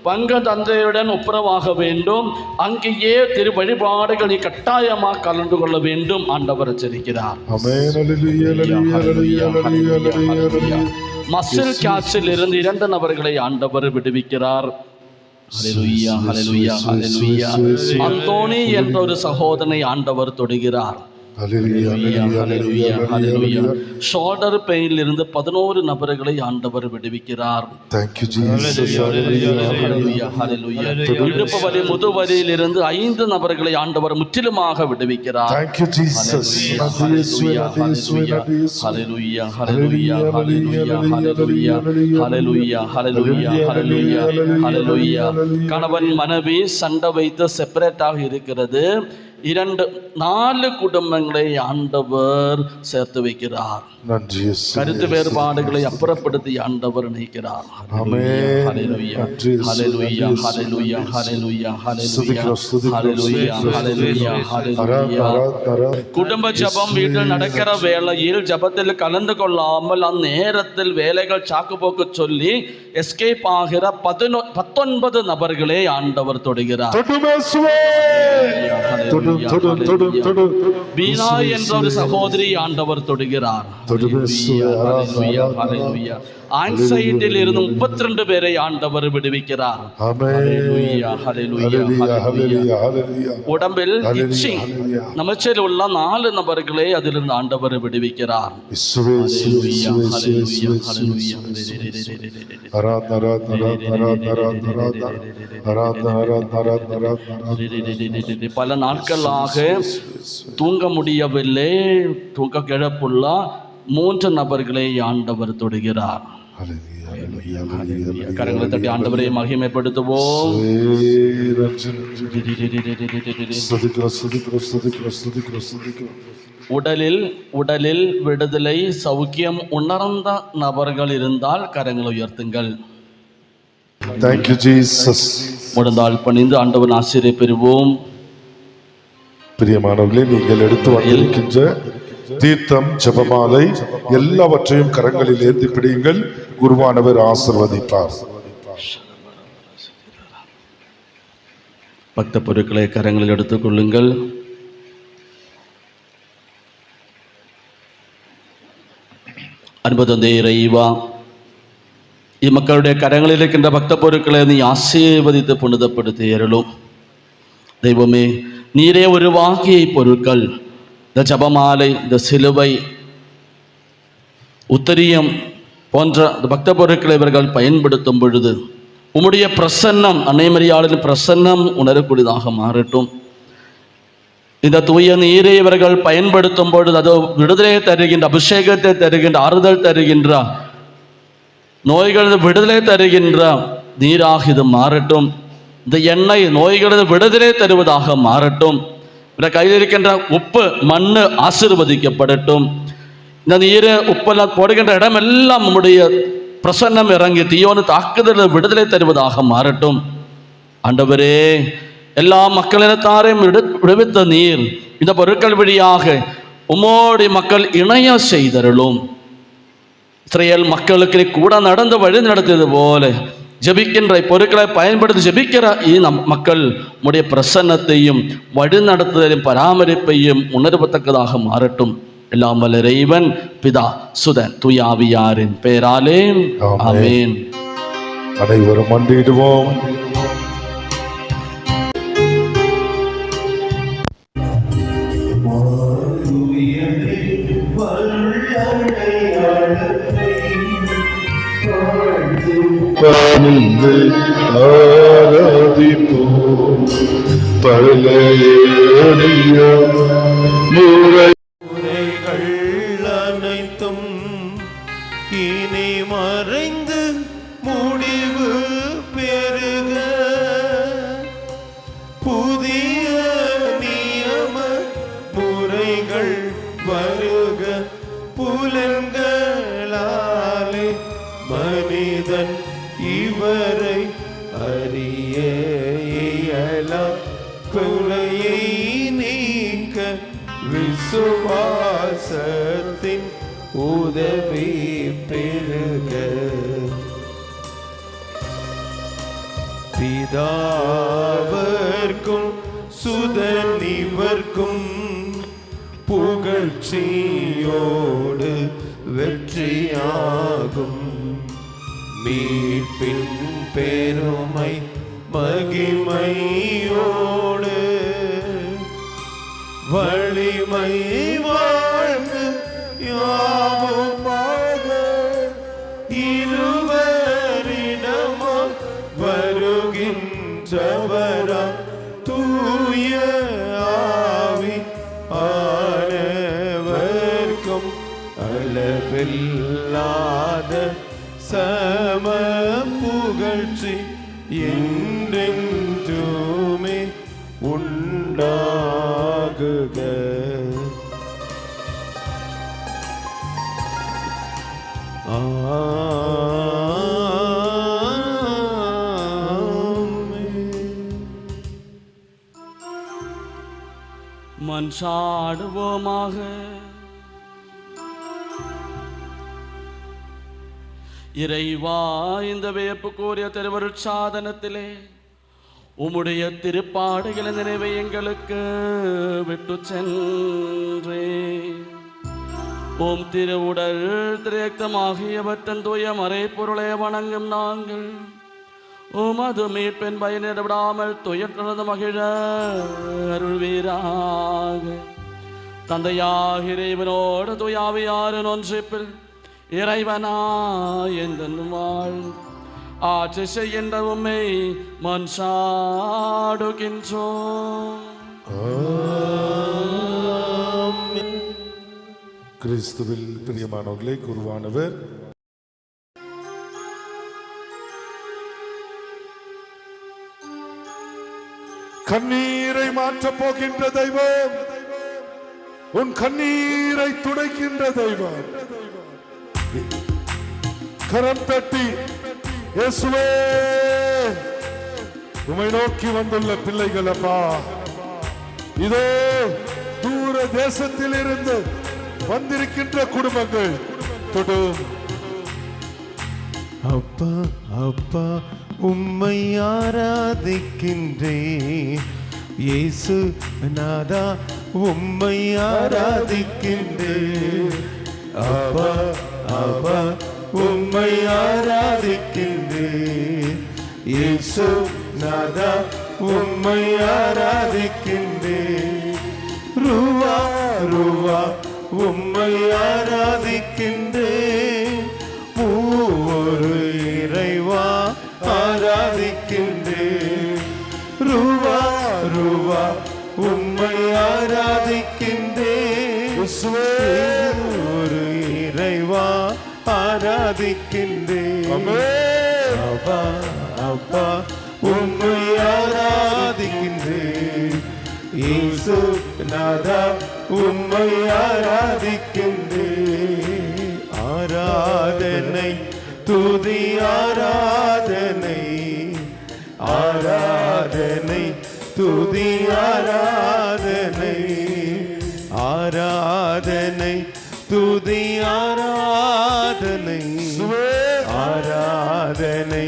பங்கு தந்தையுடன் ஒப்புரவாக வேண்டும், அங்கேயே திரு வழிபாடுகளை கட்டாயமாக கலந்து கொள்ள வேண்டும். ஆண்டவர் எச்சரிக்கிறார். மசில் காட்சியில் இருந்து 2 நபர்களை ஆண்டவர் விடுவிக்கிறார். ஹல்லேலூயா, ஹல்லேலூயா, ஹல்லேலூயா. அந்தோனி என்ற ஒரு சகோதரனை ஆண்டவர் தொடுகிறார். ஷோல்டர் பெயினில் இருந்து 11 நபர்களை ஆண்டவர் விடுவிக்கிறார். இடுப்பு வலி, முதுவலியில் இருந்து 5 நபர்களை ஆண்டவர் முற்றிலுமாக விடுவிக்கிறார். கணவன் மனைவி சண்டை வைத்து செப்பரேட்டாக இருக்கிறது. 4 குடும்பங்களை ஆண்டவர் சேர்த்து வைக்கிறார். கருத்து வேறுபாடுகளை அப்புறப்படுத்தி ஆண்டவர் நினைக்கிறார். குடும்ப ஜபம் வீட்டில் நடக்கிற வேளையில் ஜபத்தில் கலந்து கொள்ளாமல் அந்நேரத்தில் வேலைகள் சாக்குப்போக்கு சொல்லி எஸ்கேப் ஆகிற 19 நபர்களை ஆண்டவர் தொடுகிறார். வீணா என்ற ஒரு சகோதரி ஆண்டவர் தொடுகிறார். ஆன்சைட்டில் இருந்து 32 பேரை ஆண்டவர் விடுவிக்கிறார். ஹல்லேலூயா, ஹல்லேலூயா, ஹல்லேலூயா. உடம்பில் இச்சிங் நமச்சில் உள்ள 4 நபர்களை அதிலிருந்து ஆண்டவர் விடுவிக்கிறார். ஹல்லேலூயா, ஹல்லேலூயா, ஹல்லேலூயா. பல நாட்களாக தூங்க முடியவில்லை, தூக்க கிழப்புள்ள 3 நபர்களை ஆண்டவர் தொடுகிறார். கரங்களை தட்டி ஆண்டவரை மகிமைப்படுத்துவோம். உடலில் விடுதலை சௌக்கியம் உணர்ந்த நபர்கள் இருந்தால் கரங்களை உயர்த்துங்கள்.
Thank you, Jesus.
முழந்தாள் பணிந்து ஆண்டவன் ஆசீர்வாதத்தை பெறுவோம்.
பிரியமானவர்களே, நீங்கள் எடுத்து வந்திருக்கின்ற தீர்த்தம், ஜெபமாலை எல்லாவற்றையும் கரங்களில் ஏந்தி பிடியுங்கள். குருவானவர் ஆசீர்வதிப்பார்.
பக்த பொருட்களை கரங்களில் எடுத்துக் கொள்ளுங்கள். அன்பு தந்தை இறைவா, இம்மக்களுடைய கரங்களில் இருக்கின்ற பக்த பொருட்களை நீ ஆசீர்வதித்து புனிதப்படுத்தி அருளும். தெய்வமே, நீரே உருவாகிய பொருட்கள், இந்த ஜபமாலை, இந்த சிலுவை, உத்தரியம் போன்ற பக்த பொருட்களை இவர்கள் பயன்படுத்தும் பொழுது உம்முடைய பிரசன்னம், அன்னைமரியாளின் பிரசன்னம் உணரக்கூடியதாக மாறட்டும். இந்த தூய நீரை இவர்கள் பயன்படுத்தும் பொழுது அது விடுதலை தருகின்ற, அபிஷேகத்தை தருகின்ற, ஆறுதல் தருகின்ற, நோய்களது விடுதலை தருகின்ற நீராக இது மாறட்டும். இந்த எண்ணெய் நோய்களது விடுதலை தருவதாக மாறட்டும். இந்த கையில் இருக்கின்ற உப்பு, மண்ணு ஆசீர்வதிக்கப்படட்டும். இந்த நீரை உப்பெல்லாம் போடுகின்ற இடமெல்லாம் நம்முடைய பிரசன்னம் இறங்கி தீயோனு தாக்குதல் விடுதலை தருவதாக மாறட்டும். ஆண்டவரே, எல்லா மக்களினத்தாரையும் விடுவித்த நீர் இந்த பொருட்கள் வழியாக உம்மோடைய மக்கள் இணைய செய்தருளும். இஸ்ரேல் மக்களுக்கு கூட நடந்து வழி நடத்தியது போல ஜெபிக்கின்ற பொருட்களை பயன்படுத்தி ஜெபிக்கிற மக்கள் உடைய பிரசன்னத்தையும் வழி நடத்துதலையும் பராமரிப்பையும் உணர்வத்தக்கதாக மாறட்டும். எல்லாம் வல்ல இறைவன் பிதா, சுதன், தூய ஆவியாரின் பெயராலே ஆமென்.
அனைவரும் மன்றிடுவோம். ஆராதிப்போம் பழைய
முறைகள் அனைத்தும் இனி மறைந்து முடிவு பெறுக. புதிய நியம முறைகள் வருக. புலன்களாலே மனிதன் இவரை அறிய இயலாம். குறையை நீக்க விசுவாசத்தின் உதவி பெறுக. பிதாவர்க்கும் சுதன் இவர்க்கும் புகழ்ச்சியோடு வெற்றியாகும். மீட்பின் பெருமை மகிமையோடு வலிமை வாழ்ந்து யாவுமாக இருவரிடமா வருகின்றவரா தூய ஆவி ஆனவர்க்கும் அளவில்லாத சம புகழ்ச்சி என்றென்றுமே உண்டாகுக.
மன்றாடுவோமாக. இறைவா, இந்த வியப்பு கூறிய திருவருட்சாதனத்திலே உம்முடைய திருப்பாடுகளின் நினைவை எங்களுக்கு விட்டு சென்றே. உம் திருவுடல் திரேக்தமாகியவற்றின் தூய மறைப்பொருளை வணங்கும் நாங்கள் உமது மீட்பின் பயனிட விடாமல் துயர்ந்து மகிழ அருள்வீராக. தந்தையாக இறைவனோடு தூயாவியாரின் ஒன்றிப்பில் இறைவனாய் என்றென்றும் வாழ் ஆட்சி செய்கின்ற உம்மை மன்றாடுகின்றோம்.
கிறிஸ்துவில் பிரியமானவர்களே, குருவானவர் கண்ணீரை மாற்றப் போகின்ற தெய்வம், உன் கண்ணீரை துடைக்கின்ற தெய்வம். கரம் தட்டி இயேசுவே உம்மை நோக்கி வந்துள்ள பிள்ளைகள் அப்பா, இதோ தூர தேசத்தில் இருந்து வந்திருக்கின்ற குடும்பங்கள் தொடும்.
அப்பா அப்பா உம்மை ஆராதிக்கின்றேன், இயேசு நாதா உம்மை ஆராதிக்கின்றேன். அப்பா அப்பா உம்மை ஆராதிக்கின்றேன், இயேசு நாதா உம்மை ஆராதிக்கின்றேன். ரூவா ரூவா உம்மை ஆராதிக்கின்றேன், மூவொரு இறைவா ஆராதிக்கின்றேன். ரூவா ரூவா உம்மை ஆராதிக்கின்றேன், ஒரு இறைவா ஆராதிக்கின்றேன். அப்பா அப்பா உம்மை ஆராதிக்கின்றேன், இயேசு நாதா உம்மை ஆராதிக்கின்றேன். ஆராதனை துதி ஆராதனை, ஆராதனை துதி ஆராதனை, ஆராதனை துதி ஆராதனை, ஆராதனை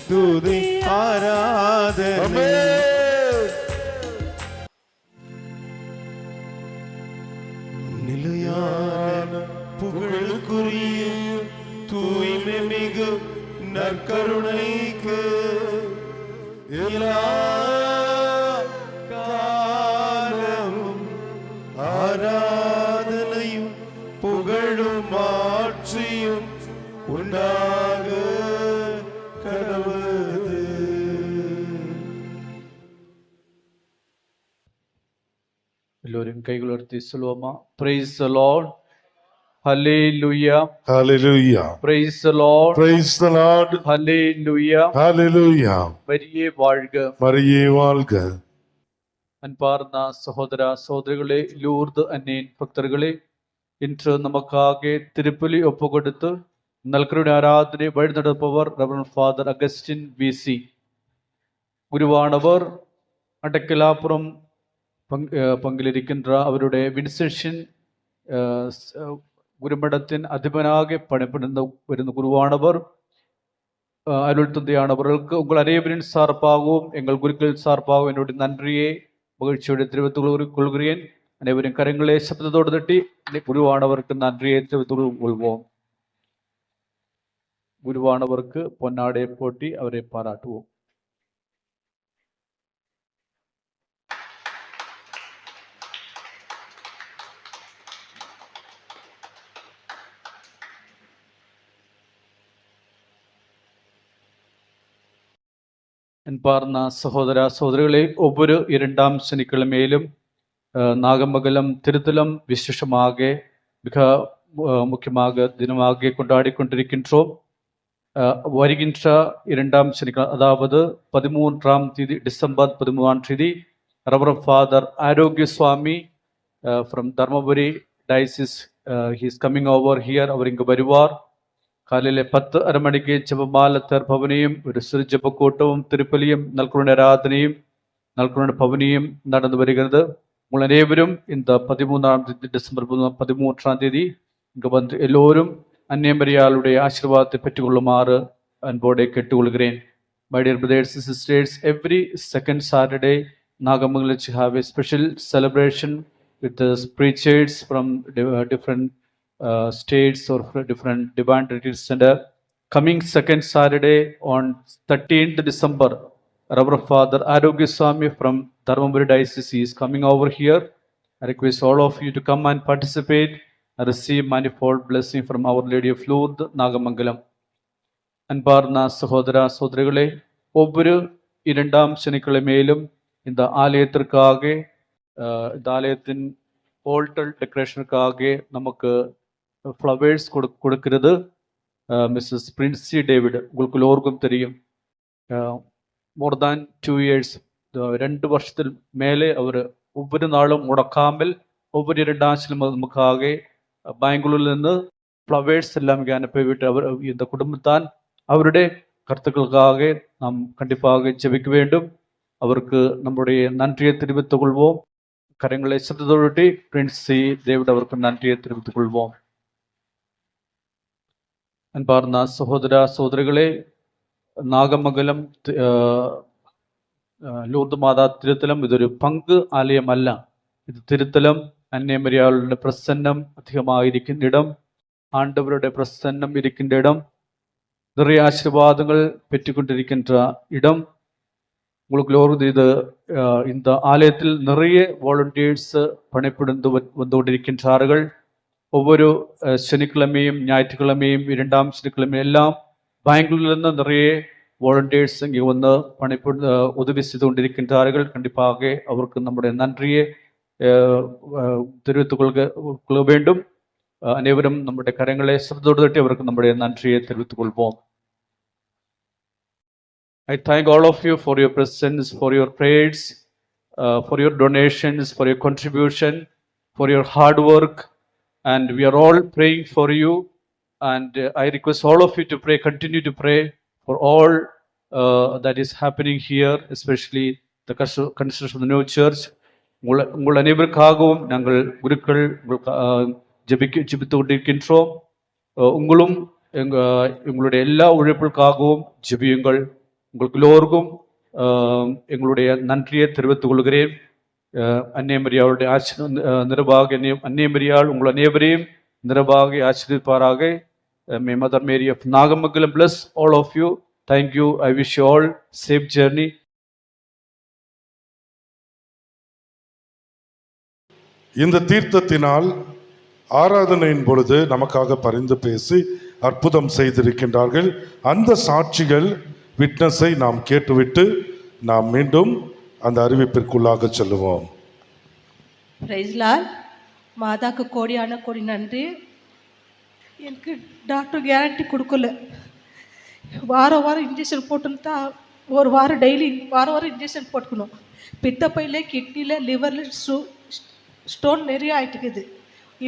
துதி ஆராதனை. நிலையான புகழுக்குரிய தூய்மை மிகு நற்கருணைக்கு எல்லா காலமும் ஆராதனையும் புகழும் ஆட்சியும் உண்டாக கடவுளது.
எல்லோரும் கைகள் உயர்த்தி சொல்லுவோமா? Praise the Lord. Hallelujah.
Hallelujah.
Praise the Lord.
Praise the Lord.
Hallelujah.
Hallelujah.
மரியே வாழ்க.
மரியே வாழ்க.
அன்பார்ந்த சகோதர சகோதரிகளே, லூர்து அன்னையின் பக்தர்களே, இன்று நமக்காக திருப்பலி ஒப்பு கொடுத்து நல்கருணை ஆராதனை வழிநடப்பவர் ரெவரண்ட் ஃபாதர் அகஸ்டின் விசி. குருவானவர் அடக்கலாபுரம் பங்கிலிருக்கின்ற அவருடைய வின்சென்ஷன் குருமடத்தின் அதிபனாக பணிபுரிந்து வருந்த குருவானவர் அருள் தந்தையானவர்களுக்கு உங்கள் அனைவரின் சார்பாகவும் எங்கள் குருக்கள் சார்பாகவும் என்னுடைய நன்றியை மகிழ்ச்சியோடு தெரிவித்துக் கொள்கிறேன். அனைவரின் கரங்களே சப்தத்தோடு தட்டி குருவானவருக்கு நன்றியை தெரிவித்துக் கொள்வோம். குருவானவருக்கு பொன்னாடை போட்டி அவரை பாராட்டுவோம். அன்பார்ந்த சகோதர சகோதரிகளை, ஒவ்வொரு 2ஆம் சனிக்கிழமையிலும் நாகமங்கலம் திருத்தலம் விசேஷமாக மிக முக்கியமாக தினமாக கொண்டாடி கொண்டிருக்கின்றோம். வருகின்ற 2ஆம் சனிக்கிழமை, அதாவது 13ஆம் தேதி, டிசம்பர் 13ஆம் தேதி, reverend father Arokiya Swamy from Dharmapuri diocese he is coming over here. அவர் இங்கு வருவார். காலையில் 10:30 மணிக்கு ஜெபமாலை தற்பவனையும் ஒரு சிறு ஜெபக்கூட்டமும் திருப்பலியும் நல்கருணை ஆராதனையும் நல்கருணை பவனியும் நடந்து வருகிறது. உங்கள் அனைவரும் இந்த 13ஆம் தேதி டிசம்பர் 13ஆம் தேதி இங்கு வந்து எல்லோரும் அன்னைமரியாளுடைய ஆசீர்வாதத்தை பெற்றுக்கொள்ளுமாறு அன்போடு கேட்டுக்கொள்கிறேன். My dear brothers and sisters, every second Saturday Nagamangala have a special celebration with the preachers from different states or different divine retreat center. Coming second Saturday on 13th December, Reverend Father Arogya Swami from Dharmaburi Diocese is coming over here. I request all of you to come and participate and receive manifold blessing from Our Lady of Lourdes, Nagamangalam. அன்பார்ந்த சகோதர சகோதரிகளே, ஒவ்வொரு இரண்டாம் சனிக்கிழமையிலும் இந்த ஆலயத்திற்காக இந்த ஆலயத்தின் போல்டல் டெக்கரேஷனுக்காக நமக்கு flowers கொடுக்கிறது மிஸ்ஸஸ் பிரின்சி டேவிட். உங்களுக்கு எல்லோருக்கும் தெரியும், மோர் தேன் 2 years, 2 வருஷத்தில் மேலே அவர் ஒவ்வொரு நாளும் முடக்காமல் ஒவ்வொரு இரண்டாம் சனிக்கிழமை நமக்காக பெங்களூரிலிருந்து ஃப்ளவர்ஸ் எல்லாம் இங்கே அனுப்பிவிட்டு அவர் இந்த குடும்பத்தான் அவருடைய கருத்துக்களுக்காக நாம் கண்டிப்பாக ஜெபிக்க வேண்டும். அவருக்கு நம்முடைய நன்றியை தெரிவித்துக் கொள்வோம். கரங்களை சத்தத்தோடு பிரின்சி டேவிட் அவருக்கு நன்றியை தெரிவித்துக் கொள்வோம். அன்பார்ந்த சகோதர சகோதரிகளே, நாகமங்கலம் ലൂർദ് മാതാ തിരുത്തലം ഇതൊരു പങ്ക് ആലയമല്ല. ഇത് തിരുത്തലം അന്യമര്യാളുടെ പ്രസന്നം അധികമായിരിക്കുന്ന ഇടം, ஆண்டவருடைய பிரசன்னம் இருக்கின்ற இடம், நிறைய ஆசீர்வாதங்கள் பெற்றுக்கொண்டிருக்கின்ற இடம். உங்களுக்கு எல்லோரும் இது இந்த ஆலயத்தில் நிறைய வாலண்டியர்ஸ் பணிபுரிந்து வந்து கொண்டிருக்கின்றார்கள். ஒவ்வொரு சனிக்கிழமையும் ஞாயிற்றுக்கிழமையும் இரண்டாம் சனிக்கிழமையும் எல்லாம் பெங்களூரிலிருந்து நிறைய வாலண்டியர்ஸ் இங்கே வந்து உதவி செய்து கொண்டிருக்கின்றார்கள். கண்டிப்பாக அவருக்கு நம்முடைய நன்றியை தெரிவித்துக் கொள்ள வேண்டும். அனைவரும் நம்முடைய கரங்களை சத்தத்தோடு தட்டி அவருக்கு நம்முடைய நன்றியை தெரிவித்துக் கொள்வோம். I thank all of you for your presence, for your prayers, for your donations, for your contribution, for your hard work, and we are all praying for you. And I request all of you to pray, continue to pray for all that is happening here, especially the construction of the new church. உங்கள் அனைவருக்காகவும் நாங்கள் குருக்கள் ஜெபித்து கொண்டிருக்கின்றோம். உங்களும் எங்களுடைய எல்லா உழைப்புக்காகவும் ஜெபியுங்கள். உங்களுக்கு எல்லோருக்கும் எங்களுடைய நன்றியை தெரிவித்துக் கொள்கிறேன். அன்னைமரியாளுடைய நிரபாக அன்னைமரியாள் உங்கள் அனைவரையும் நிரபாக ஆசீர்வதிப்பாராக. May Mother Mary of Nagamangalam bless all of you. Thank you. I wish you all safe journey.
இந்த தீர்த்தத்தினால் ஆராதனையின் பொழுது நமக்காக பரிந்து பேசி அற்புதம் செய்திருக்கின்றார்கள். அந்த சாட்சிகள் விட்னஸை நாம் கேட்டுவிட்டு நாம் மீண்டும் அந்த அறிவிப்பிற்குள்ளாக செல்லுவோம்.
Price Lord. மாதாக்கு கோடியான கோடி நன்றி. எனக்கு டாக்டர் கேரண்டி கொடுக்கல. வாரம் வாரம் இன்ஜெக்ஷன் போட்டுன்னு தான் ஒரு வாரம் டெய்லி வாரம் இன்ஜெக்ஷன் போட்டுக்கணும். பித்தப்பையில், கிட்னியில், லிவரில் ஸ்டோன் நிறைய ஆகிட்டுக்குது.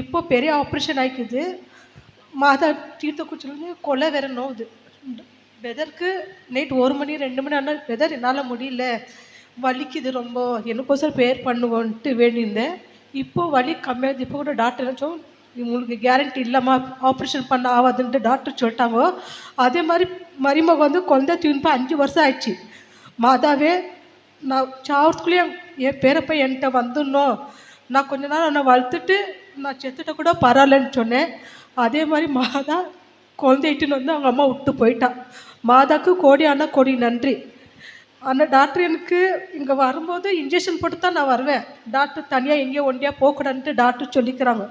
இப்போ பெரிய ஆப்ரேஷன் ஆகிக்குது. மாதா தீர்த்த குச்சிலேருந்து கொலை வேற நோவுது. வெதருக்கு நைட் 1 மணி 2 மணி ஆனால் வெதர் என்னால் முடியல, வலிக்குது ரொம்ப, எனக்கோசரம் ப்ரேயர் பண்ணுவோன்ட்டு வேண்டியிருந்தேன். இப்போது வலி கம்மியாகுது. இப்போ கூட டாக்டர் நினச்சோம் உங்களுக்கு கேரண்டி இல்லைம்மா, ஆப்ரேஷன் பண்ண ஆகாதுன்ட்டு டாக்டர் சொல்லிட்டாங்க. அதே மாதிரி மருமக வந்து குழந்தை தூண்பா 5 வருஷம் ஆயிடுச்சு. மாதாவே நான் சாவத்துக்குள்ளேயே என் பேரப்பை என்கிட்ட வந்துடணும், நான் கொஞ்ச நாள் என்னை வளர்த்துட்டு நான் செத்துட்ட கூட பரவாயில்லன்னு சொன்னேன். அதே மாதிரி மாதா குழந்தைட்டுன்னு வந்து அவங்க அம்மா விட்டு போயிட்டான். மாதாக்கு கோடியான கோடி நன்றி. ஆனால் டாக்டர் எனக்கு இங்கே வரும்போது இன்ஜெக்ஷன் போட்டு தான் நான் வருவேன். டாக்டர் தனியாக எங்கேயோ ஒண்டியாக போகக்கூடாதுன்ட்டு டாக்டர் சொல்லிக்கிறாங்க.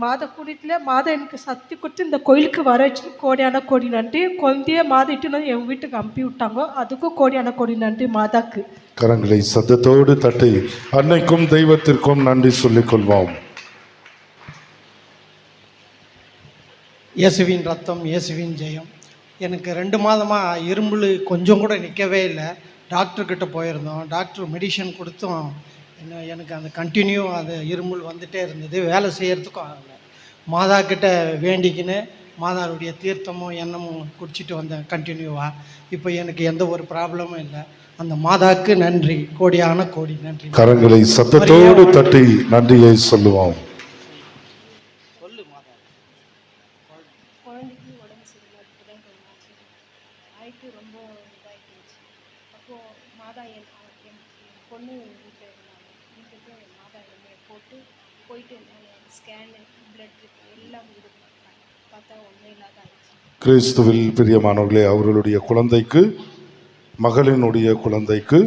மாதா கூடியத்தில் மாதா எனக்கு சக்தி கொடுத்து இந்த கோயிலுக்கு வர வச்சு கோடியான கோடி நன்றி. குழந்தைய மாதா இட்டுன்னு எங்கள் வீட்டுக்கு அனுப்பி விட்டாங்க. அதுக்கும் கோடியான கோடி நன்றி மாதாக்கு.
கரங்களை சத்தத்தோடு தட்டி அன்னைக்கும் தெய்வத்திற்கும் நன்றி சொல்லிக் கொள்வோம்.
இயேசுவின் ரத்தம், இயேசுவின் ஜெயம். எனக்கு 2 மாதமாக இரும்புல் கொஞ்சம் கூட நிற்கவே இல்லை. டாக்டர்கிட்ட போயிருந்தோம். டாக்டர் மெடிசன் கொடுத்தும் எனக்கு அந்த கண்டினியூ அது இரும்புல் வந்துகிட்டே இருந்தது. வேலை செய்கிறதுக்கும் ஆகலை. மாதா கிட்ட வேண்டிக்கின்னு மாதாவுடைய தீர்த்தமும் எண்ணமும் குடிச்சிட்டு வந்தேன் கண்டினியூவாக. இப்போ எனக்கு எந்த ஒரு ப்ராப்ளமும் இல்லை. அந்த மாதாவுக்கு நன்றி, கோடியான கோடி நன்றி.
கரங்களை சத்தத்தோடு தட்டி நன்றியை சொல்லுவோம்.
சொல்லு மாதா.
குழந்தைக்கு உடம்பு சரியில்லாத ஆயிட்டு ரொம்ப இதாகிடுச்சு. அப்போது மாதா என் பொண்ணு வீட்டில் இருந்தாங்க. வீட்டுக்கு மாதா எண்ணெயை போட்டு
போயிட்டு ஸ்கேனு பிளட் எல்லாம் இது பண்ணாங்க. பார்த்தா ஒன்றும் இல்லாத ஆயிடுச்சு.
கிறிஸ்துவில் பிரியமானவர்களே, அவர்களுடைய குழந்தைக்கு, மகளினுடைய குழந்தைக்கு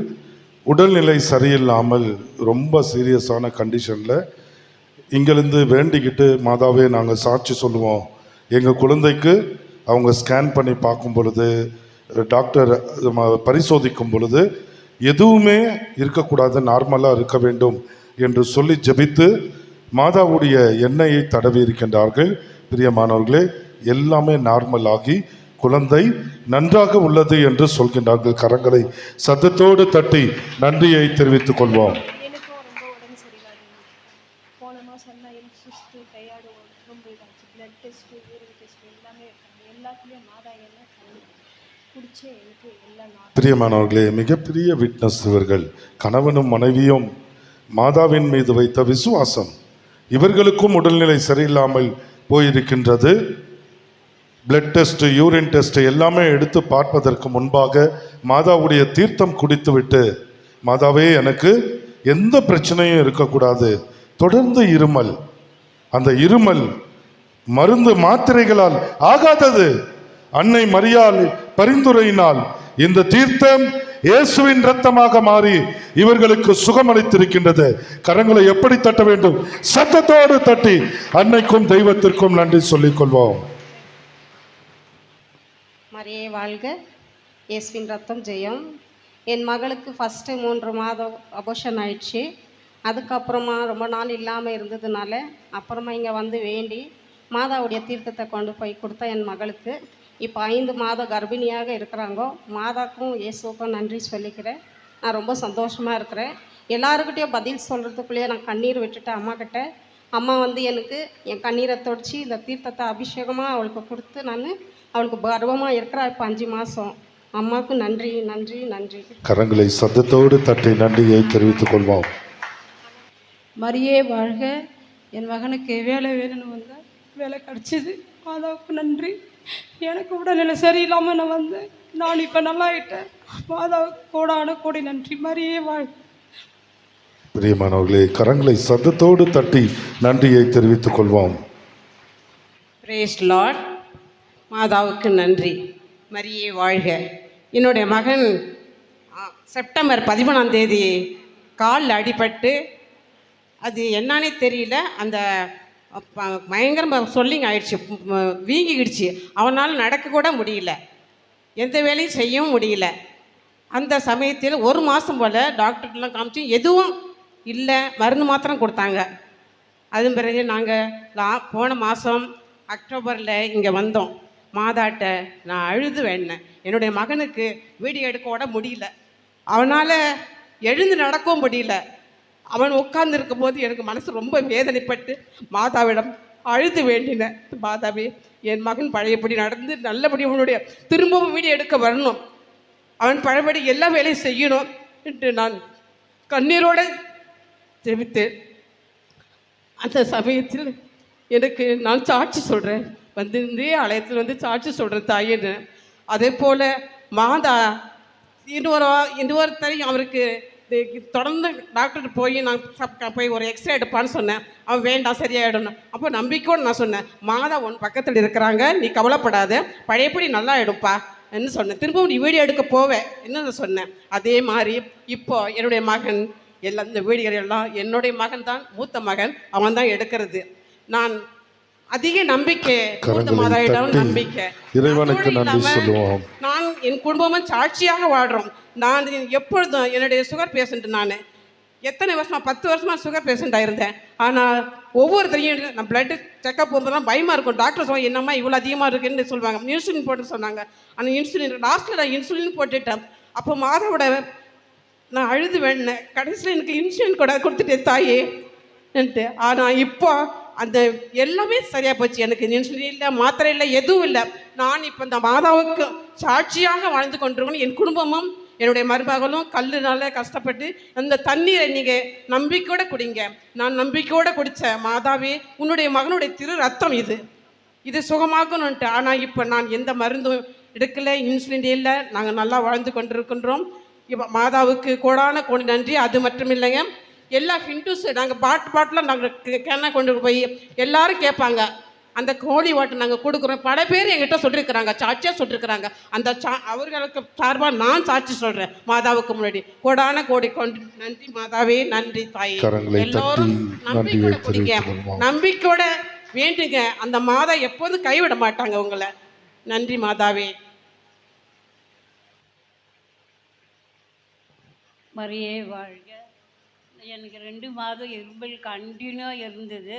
உடல்நிலை சரியில்லாமல் ரொம்ப சீரியஸான கண்டிஷனில் இங்கேருந்து வேண்டிக்கிட்டு, மாதாவே நாங்கள் சாட்சி சொல்லுவோம், எங்கள் குழந்தைக்கு அவங்க ஸ்கேன் பண்ணி பார்க்கும் பொழுது, டாக்டர் பரிசோதிக்கும் பொழுது எதுவுமே இருக்கக்கூடாது, நார்மலாக இருக்க வேண்டும் என்று சொல்லி ஜெபித்து மாதாவுடைய எண்ணெயை தடவி இருக்கின்றார்கள். பிரியமானவர்களே, எல்லாமே நார்மல் ஆகி குழந்தை நன்றாக உள்ளது என்று சொல்கின்றார்கள். கரங்களை சத்தத்தோடு தட்டி நன்றியை தெரிவித்துக் கொள்வோம்.
எனக்கும் ரொம்ப உடம்பு சரியில்லாது. போன மாதம் எல்லாம் எனக்கு சுஸ்து டயர்டு ரொம்ப இதாச்சு. பிளட் டெஸ்ட்டு, யூரின் டெஸ்ட்டு எல்லாமே இருக்காங்க. எல்லாத்துலேயும் மாதா எண்ணெய் குடிச்சே எனக்கு எல்லாம்
பிரியமானவர்களே, மிகப்பெரிய விட்னஸ் இவர்கள். கணவனும் மனைவியும் மாதாவின் மீது வைத்த விசுவாசம். இவர்களுக்கும் உடல்நிலை சரியில்லாமல் போயிருக்கின்றது. பிளட் டெஸ்ட், யூரின் டெஸ்ட் எல்லாமே எடுத்து பார்ப்பதற்கு முன்பாக மாதாவுடைய தீர்த்தம் குடித்துவிட்டு, மாதாவே எனக்கு எந்த பிரச்சனையும் இருக்கக்கூடாது, தொடர்ந்து இருமல், அந்த இருமல் மருந்து மாத்திரைகளால் ஆகாதது, அன்னை மரியாள் பரிந்துரையினால் இந்த தீர்த்தம் இயேசுவின் இரத்தமாக மாறி இவர்களுக்கு சுகமளித்திருக்கின்றது. கரங்களை எப்படி தட்ட வேண்டும்? சத்தத்தோடு தட்டி அன்னைக்கும் தெய்வத்திற்கும் நன்றி சொல்லிக் கொள்வோம்.
மரியே வாழ்க, இயேசுவின் ரத்தம் ஜெயம். என் மகளுக்கு ஃபஸ்ட்டு 3 மாதம் அபோஷன் ஆயிடுச்சு. அதுக்கப்புறமா ரொம்ப நாள் இல்லாமல் இருந்ததுனால அப்புறமா இங்கே வந்து வேண்டி மாதாவுடைய தீர்த்தத்தை கொண்டு போய் கொடுத்தா என் மகளுக்கு இப்போ 5 மாதம் கர்ப்பிணியாக இருக்கிறாங்க. மாதாக்கும் இயேசுக்கும் நன்றி சொல்லிக்கிறேன். நான் ரொம்ப சந்தோஷமாக இருக்கிறேன். எல்லாருக்கிட்டையும் பதில் சொல்கிறதுக்குள்ளேயே நான் கண்ணீர் விட்டுட்டேன் அம்மாக்கிட்ட. அம்மா வந்து எனக்கு என் கண்ணீரை தொடச்சி இந்த தீர்த்தத்தை அபிஷேகமாக அவளுக்கு கொடுத்து நான் அவளுக்கு கர்வமாக இருக்கிறா. இப்போ 5 மாதம். அம்மாவுக்கு நன்றி நன்றி நன்றி.
கரங்களை சத்தத்தோடு தட்டி நன்றியை தெரிவித்துக் கொள்வோம்.
மரியே வாழ்க, என் மகனுக்கு வேலை வேணும்னு வந்தேன், வேலை கிடச்சிது. மாதாவுக்கு நன்றி. எனக்கு உடல்நிலை சரியில்லாமல் நான் வந்தேன், நான் இப்போ நல்லாயிட்டேன். மாதாவுக்கு கோடான கோடி நன்றி. மரியே வாழ்க.
பிரியமானவர்களே, கரங்களை சத்தத்தோடு தட்டி நன்றியை தெரிவித்துக் கொள்வோம்.
Praise lord. மாதாவுக்கு நன்றி. மரியே வாழ்க. என்னுடைய மகன் செப்டம்பர் 11ஆம் தேதி காலில் அடிபட்டு, அது என்னன்னே தெரியல, அந்த பயங்கர சொல்லிங் ஆயிடுச்சு, வீங்கிடுச்சு. அவனால் நடக்கக்கூட முடியல, எந்த வேலையும் செய்யவும் முடியல. அந்த சமயத்தில் 1 மாதம் போல் டாக்டர்லாம் காமிச்சு எதுவும் இல்லை, மருந்து மாத்திரம் கொடுத்தாங்க. அதன் பிறகு நாங்கள் போன மாதம் அக்டோபரில் இங்கே வந்தோம். மாதாட்ட நான் அழுது வேண்டினேன். என்னுடைய மகனுக்கு வீடியோ எடுக்க கூட முடியல, அவனால் எழுந்து நடக்கவும் முடியல. அவன் உட்கார்ந்து போது எனக்கு மனசு ரொம்ப வேதனைப்பட்டு மாதாவிடம் அழுது வேண்டினேன். மாதாவே, என் மகன் பழையபடி நடந்து நல்லபடி அவனுடைய திரும்பவும் வீடியோ எடுக்க வரணும், அவன் பழையபடி எல்லா வேலையும் செய்யணும் என்று நான் கண்ணீரோடு தெரிவித்தேன். அந்த சமயத்தில் எனக்கு நான் சாட்சி சொல்கிறேன், வந்து ஆலயத்தில் வந்து சாட்சி சொல்கிறேன் தாயின்னு. அதே போல் மாதா இன்னொருத்தரையும் அவருக்கு தொடர்ந்து டாக்டர் போய் நான் போய் ஒரு எக்ஸ்ரே எடுப்பான்னு சொன்னேன். அவன் வேண்டாம், சரியாயிடும். அப்போ நம்பிக்கையோடு நான் சொன்னேன், மாதா உன் பக்கத்தில் இருக்கிறாங்க, நீ கவலைப்படாத, பழையபடி நல்லா ஆகிடும்ப்பா என்று சொன்னேன். திரும்பவும் நீ வீடியோ எடுக்க போவேன் என்ன சொன்னேன். அதே மாதிரி இப்போ என்னுடைய மகன் எல்லாம் இந்த வீடியோ எல்லாம் என்னுடைய மகன் தான், மூத்த மகன், அவன் தான் எடுக்கிறது. நான் அதிக நம்பிக்கை, மூத்த மாதாவிடம் நம்பிக்கை.
இறைவனுக்கு நன்றி சொல்லுவோம்.
நான் என் குடும்பமும் சாட்சியாக வாழ்கிறோம். நான் எப்பொழுதும் என்னுடைய சுகர் பேஷண்ட், நான் எத்தனை வருஷமாக 10 வருஷமாக சுகர் பேஷண்ட்டாக இருந்தேன். ஆனால் ஒவ்வொருத்தரையும் நான் பிளட்டு செக்கப் போகும்போதெல்லாம் பயமாக இருக்கும். டாக்டர் சொல்லுவாங்க, என்னம்மா இவ்வளோ அதிகமாக இருக்குன்னு சொல்லுவாங்க. இன்சுலின் போட்டு சொன்னாங்க. ஆனால் இன்சுலின் லாஸ்ட்டில் நான் இன்சுலின் போட்டுட்டேன். அப்போ மாதாவோட நான் அழுது வேண்டினேன், கடைசியில் எனக்கு இன்சுலின் கூட கொடுத்துட்டேன் தாயேன்ட்டு. ஆனால் இப்போ அந்த எல்லாமே சரியாக போச்சு. எனக்கு இன்சுலின் இல்லை, மாத்திரை இல்லை, எதுவும் இல்லை. நான் இப்போ இந்த மாதாவுக்கு சாட்சியாக வாழ்ந்து கொண்டிருக்கணும். என் குடும்பமும் என்னுடைய மருமகளும் கல்லுனால கஷ்டப்பட்டு அந்த தண்ணீரை நீங்கள் நம்பிக்கையோடு குடிங்க. நான் நம்பிக்கையோடு குடித்தேன். மாதாவே, உன்னுடைய மகனுடைய திரு ரத்தம் இது சுகமாகணுன்ட்டு. ஆனால் இப்போ நான் எந்த மருந்தும் எடுக்கலை, இன்சுலின் இல்லை, நாங்கள் நல்லா வாழ்ந்து கொண்டிருக்கின்றோம். இப்போ மாதாவுக்கு கோடான கோடி நன்றி. அது மட்டும் இல்லைங்க, எல்லா ஹிந்துஸ் நாங்கள் பாட்டில் நாங்கள் கேனா கொண்டு போய் எல்லாரும் கேட்பாங்க. அந்த கோழி வாட்டை நாங்கள் கொடுக்குறோம். பல பேர் எங்கிட்ட சொல்லியிருக்கிறாங்க, சாட்சியாக சொல்லியிருக்கிறாங்க. அந்த அவர்களுக்கு சார்பாக நான் சாட்சி சொல்கிறேன் மாதாவுக்கு முன்னாடி. கோடான கோடி கொண்டு நன்றி மாதாவே, நன்றி தாயே. எல்லோரும் நம்பிக்கையோட பிடிங்க, நம்பிக்கையோட வேண்டுங்க. அந்த மாதா எப்போதும் கைவிட மாட்டாங்க உங்களை. நன்றி மாதாவே.
மரியே வாழ்க. எனக்கு 2 மாதம் இரும்பல் கண்டினியூவாக இருந்தது.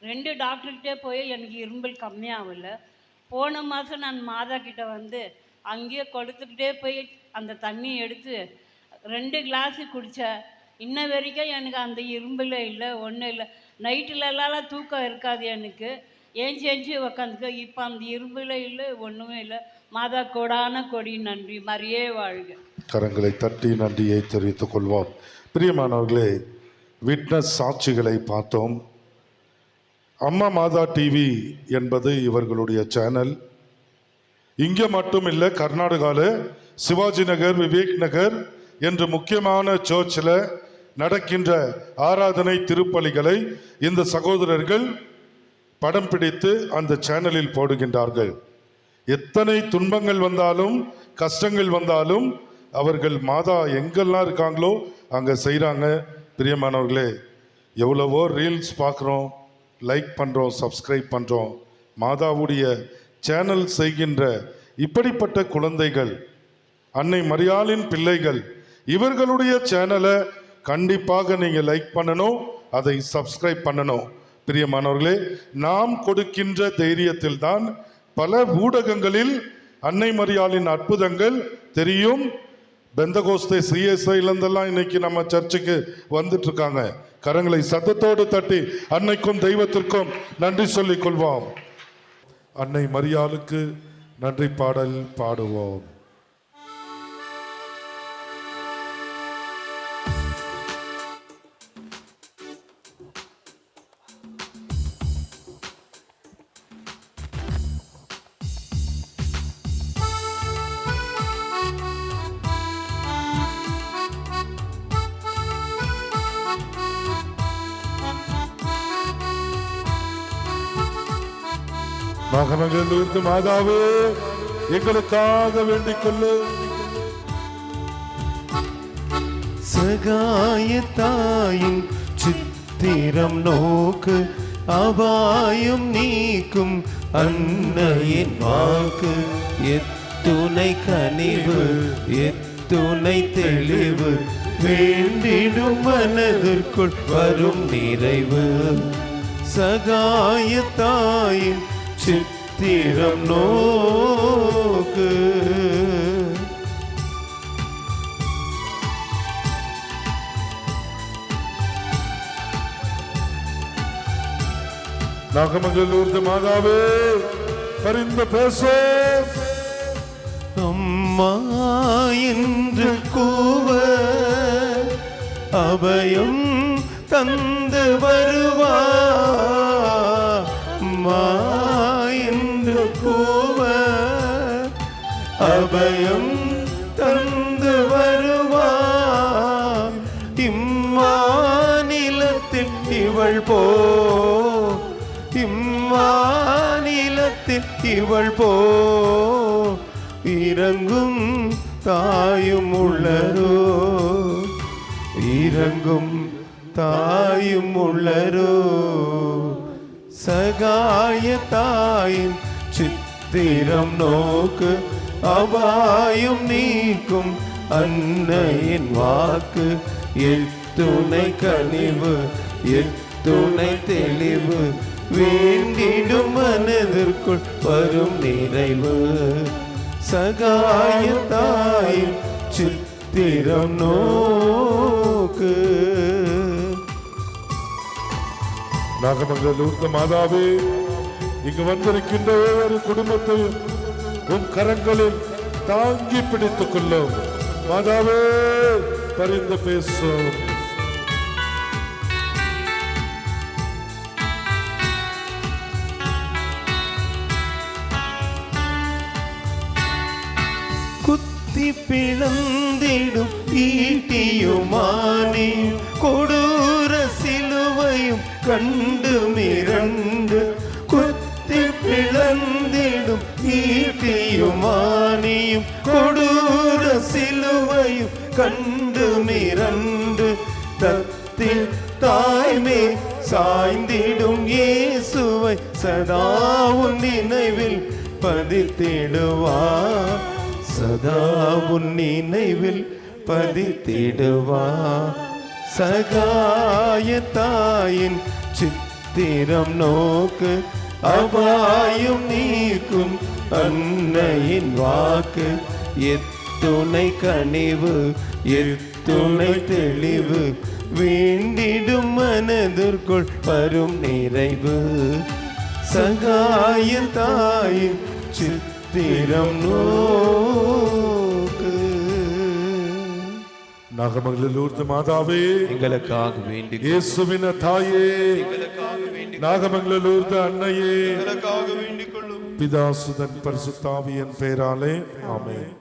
2 டாக்டர்கிட்டே போய் எனக்கு இரும்பல் கம்மியாகலை. போன மாதம் நான் மாதா கிட்ட வந்து அங்கேயே கொடுத்துக்கிட்டே போய் அந்த தண்ணி எடுத்து 2 கிளாஸு குடித்தேன். இன்ன வரைக்கும் எனக்கு அந்த இரும்பலே இல்லை, ஒன்றும் இல்லை. நைட்டுலலாம் தூக்கம் இருக்காது எனக்கு, ஏஞ்சி உக்காந்துக்க. இப்போ அந்த இரும்பலே இல்லை, ஒன்றுமே இல்லை. மாதா கோடான கொடி நன்றி. மரியே வாழ்க.
கரங்களை தட்டி நன்றியை தெரிவித்துக் கொள்வோம். பிரியமானவர்களே, விட்னஸ் சாட்சிகளை பார்த்தோம். அம்மா மாதா டிவி என்பது இவர்களுடைய சேனல். இங்கே மட்டும் இல்லை, கர்நாடகாவில் சிவாஜி நகர், விவேக் நகர் என்று முக்கியமான சர்ச்சில் நடக்கின்ற ஆராதனை திருப்பலிகளை இந்த சகோதரர்கள் படம் பிடித்து அந்த சேனலில் போடுகின்றார்கள். எத்தனை துன்பங்கள் வந்தாலும் கஷ்டங்கள் வந்தாலும் அவர்கள் மாதா எங்கெல்லாம் இருக்காங்களோ அங்கே செய்கிறாங்க. பிரியமானவர்களே, எவ்வளவோ ரீல்ஸ் பார்க்குறோம், லைக் பண்ணுறோம், சப்ஸ்கிரைப் பண்ணுறோம். மாதாவுடைய சேனல் செய்கின்ற இப்படிப்பட்ட குழந்தைகள், அன்னை மரியாளின் பிள்ளைகள், இவர்களுடைய சேனலை கண்டிப்பாக நீங்கள் லைக் பண்ணணும், அதை சப்ஸ்கிரைப் பண்ணணும். பிரியமானவர்களே, நாம் கொடுக்கின்ற தைரியத்தில் தான் பல ஊடகங்களில் அன்னை மரியாளின் அற்புதங்கள் தெரியும். பெந்தகோஸ்தே சிஎஸ்ஐலேருந்தெல்லாம் இன்னைக்கு நம்ம சர்ச்சுக்கு வந்துட்டு இருக்காங்க. கரங்களை சத்தத்தோடு தட்டி அன்னைக்கும் தெய்வத்திற்கும் நன்றி சொல்லிக் கொள்வோம். அன்னை மரியாளுக்கு நன்றி பாடல் பாடுவோம். மகனங்களுக்கு மாதாவே எங்களுக்காக வேண்டிக் கொள்ளு.
சகாயத்தாயின் சித்திரம் நோக்கு, அபாயம் நீக்கும் அன்னையின் வாக்கு. எத்துணை கனிவு, எத்துணை தெளிவு, வேண்டிடும் மனதிற்குள் வரும் நிறைவு. சகாயத்தாயின் சித்திரம் நோக்கு.
நாகமங்கலூர் மாதாவே பரிந்து பேசோ.
அம்மா என்று கூவ அபயம் தந்து வருவா. அம்மா என்று கூவ அபயம் தந்து வருவா. இம்மாநிலத்தில் இவள் போ, இம்மாநிலத்தில் இவள் போ. இறங்கும் தாயும் உள்ளரோ, இறங்கும் தாயும் உள்ளரோ. சகாய தாயின் சித்திரம் நோக்கு, அபாயம் நீக்கும் அன்னையின் வாக்கு. எத்துணை கனிவு, எத்துணை தெளிவு, வேண்டிடும் மனதிற்குள் வரும் நிறைவு. சகாய தாயின் சித்திரம் நோக்கு.
நாகமங்கலூர் மாதாவே, இங்கு வந்திருக்கின்ற ஒரு குடும்பத்தை உன் கரங்களில் தாங்கி பிடித்துக் கொள்ளும். மாதாவே பரிந்து பேசும்.
குத்தி பிளந்திடும் ஈட்டியுமானியும் கொடூர சிலுவையும் கண்டு மிரண்டு குத்தி பிளந்திடும் ஈட்டியுமானியும் கொடூர சிலுவையும் கண்டு மிரண்டு தத்தி தாய்மே சாய்ந்திடும் இயேசுவை சதா உன் நினைவில் பதித்திடுவார், சதா உன் நினைவில் பதித்திடுவார். சகாய தாயின் சித்திரம் நோக்கு அபாயம் நீக்கும் அன்னையின் வாக்கு எத்துணை கனிவு எத்துணை தெளிவு வேண்டிடும் மனதிற்குள் வரும் நிறைவு. சகாய தாயின் சித்திரம் நோக்கு.
நாகமங்களூர் மாதாவே
எங்களுக்காக வேண்டி,
இயேசுவின் தாயே நாகமங்களூர் அன்னையே
எங்களுக்காக வேண்டிக் கொள்ளும்.
பிதாசுதன் பரிசுத்தாவியின் பெயராலே ஆமென்.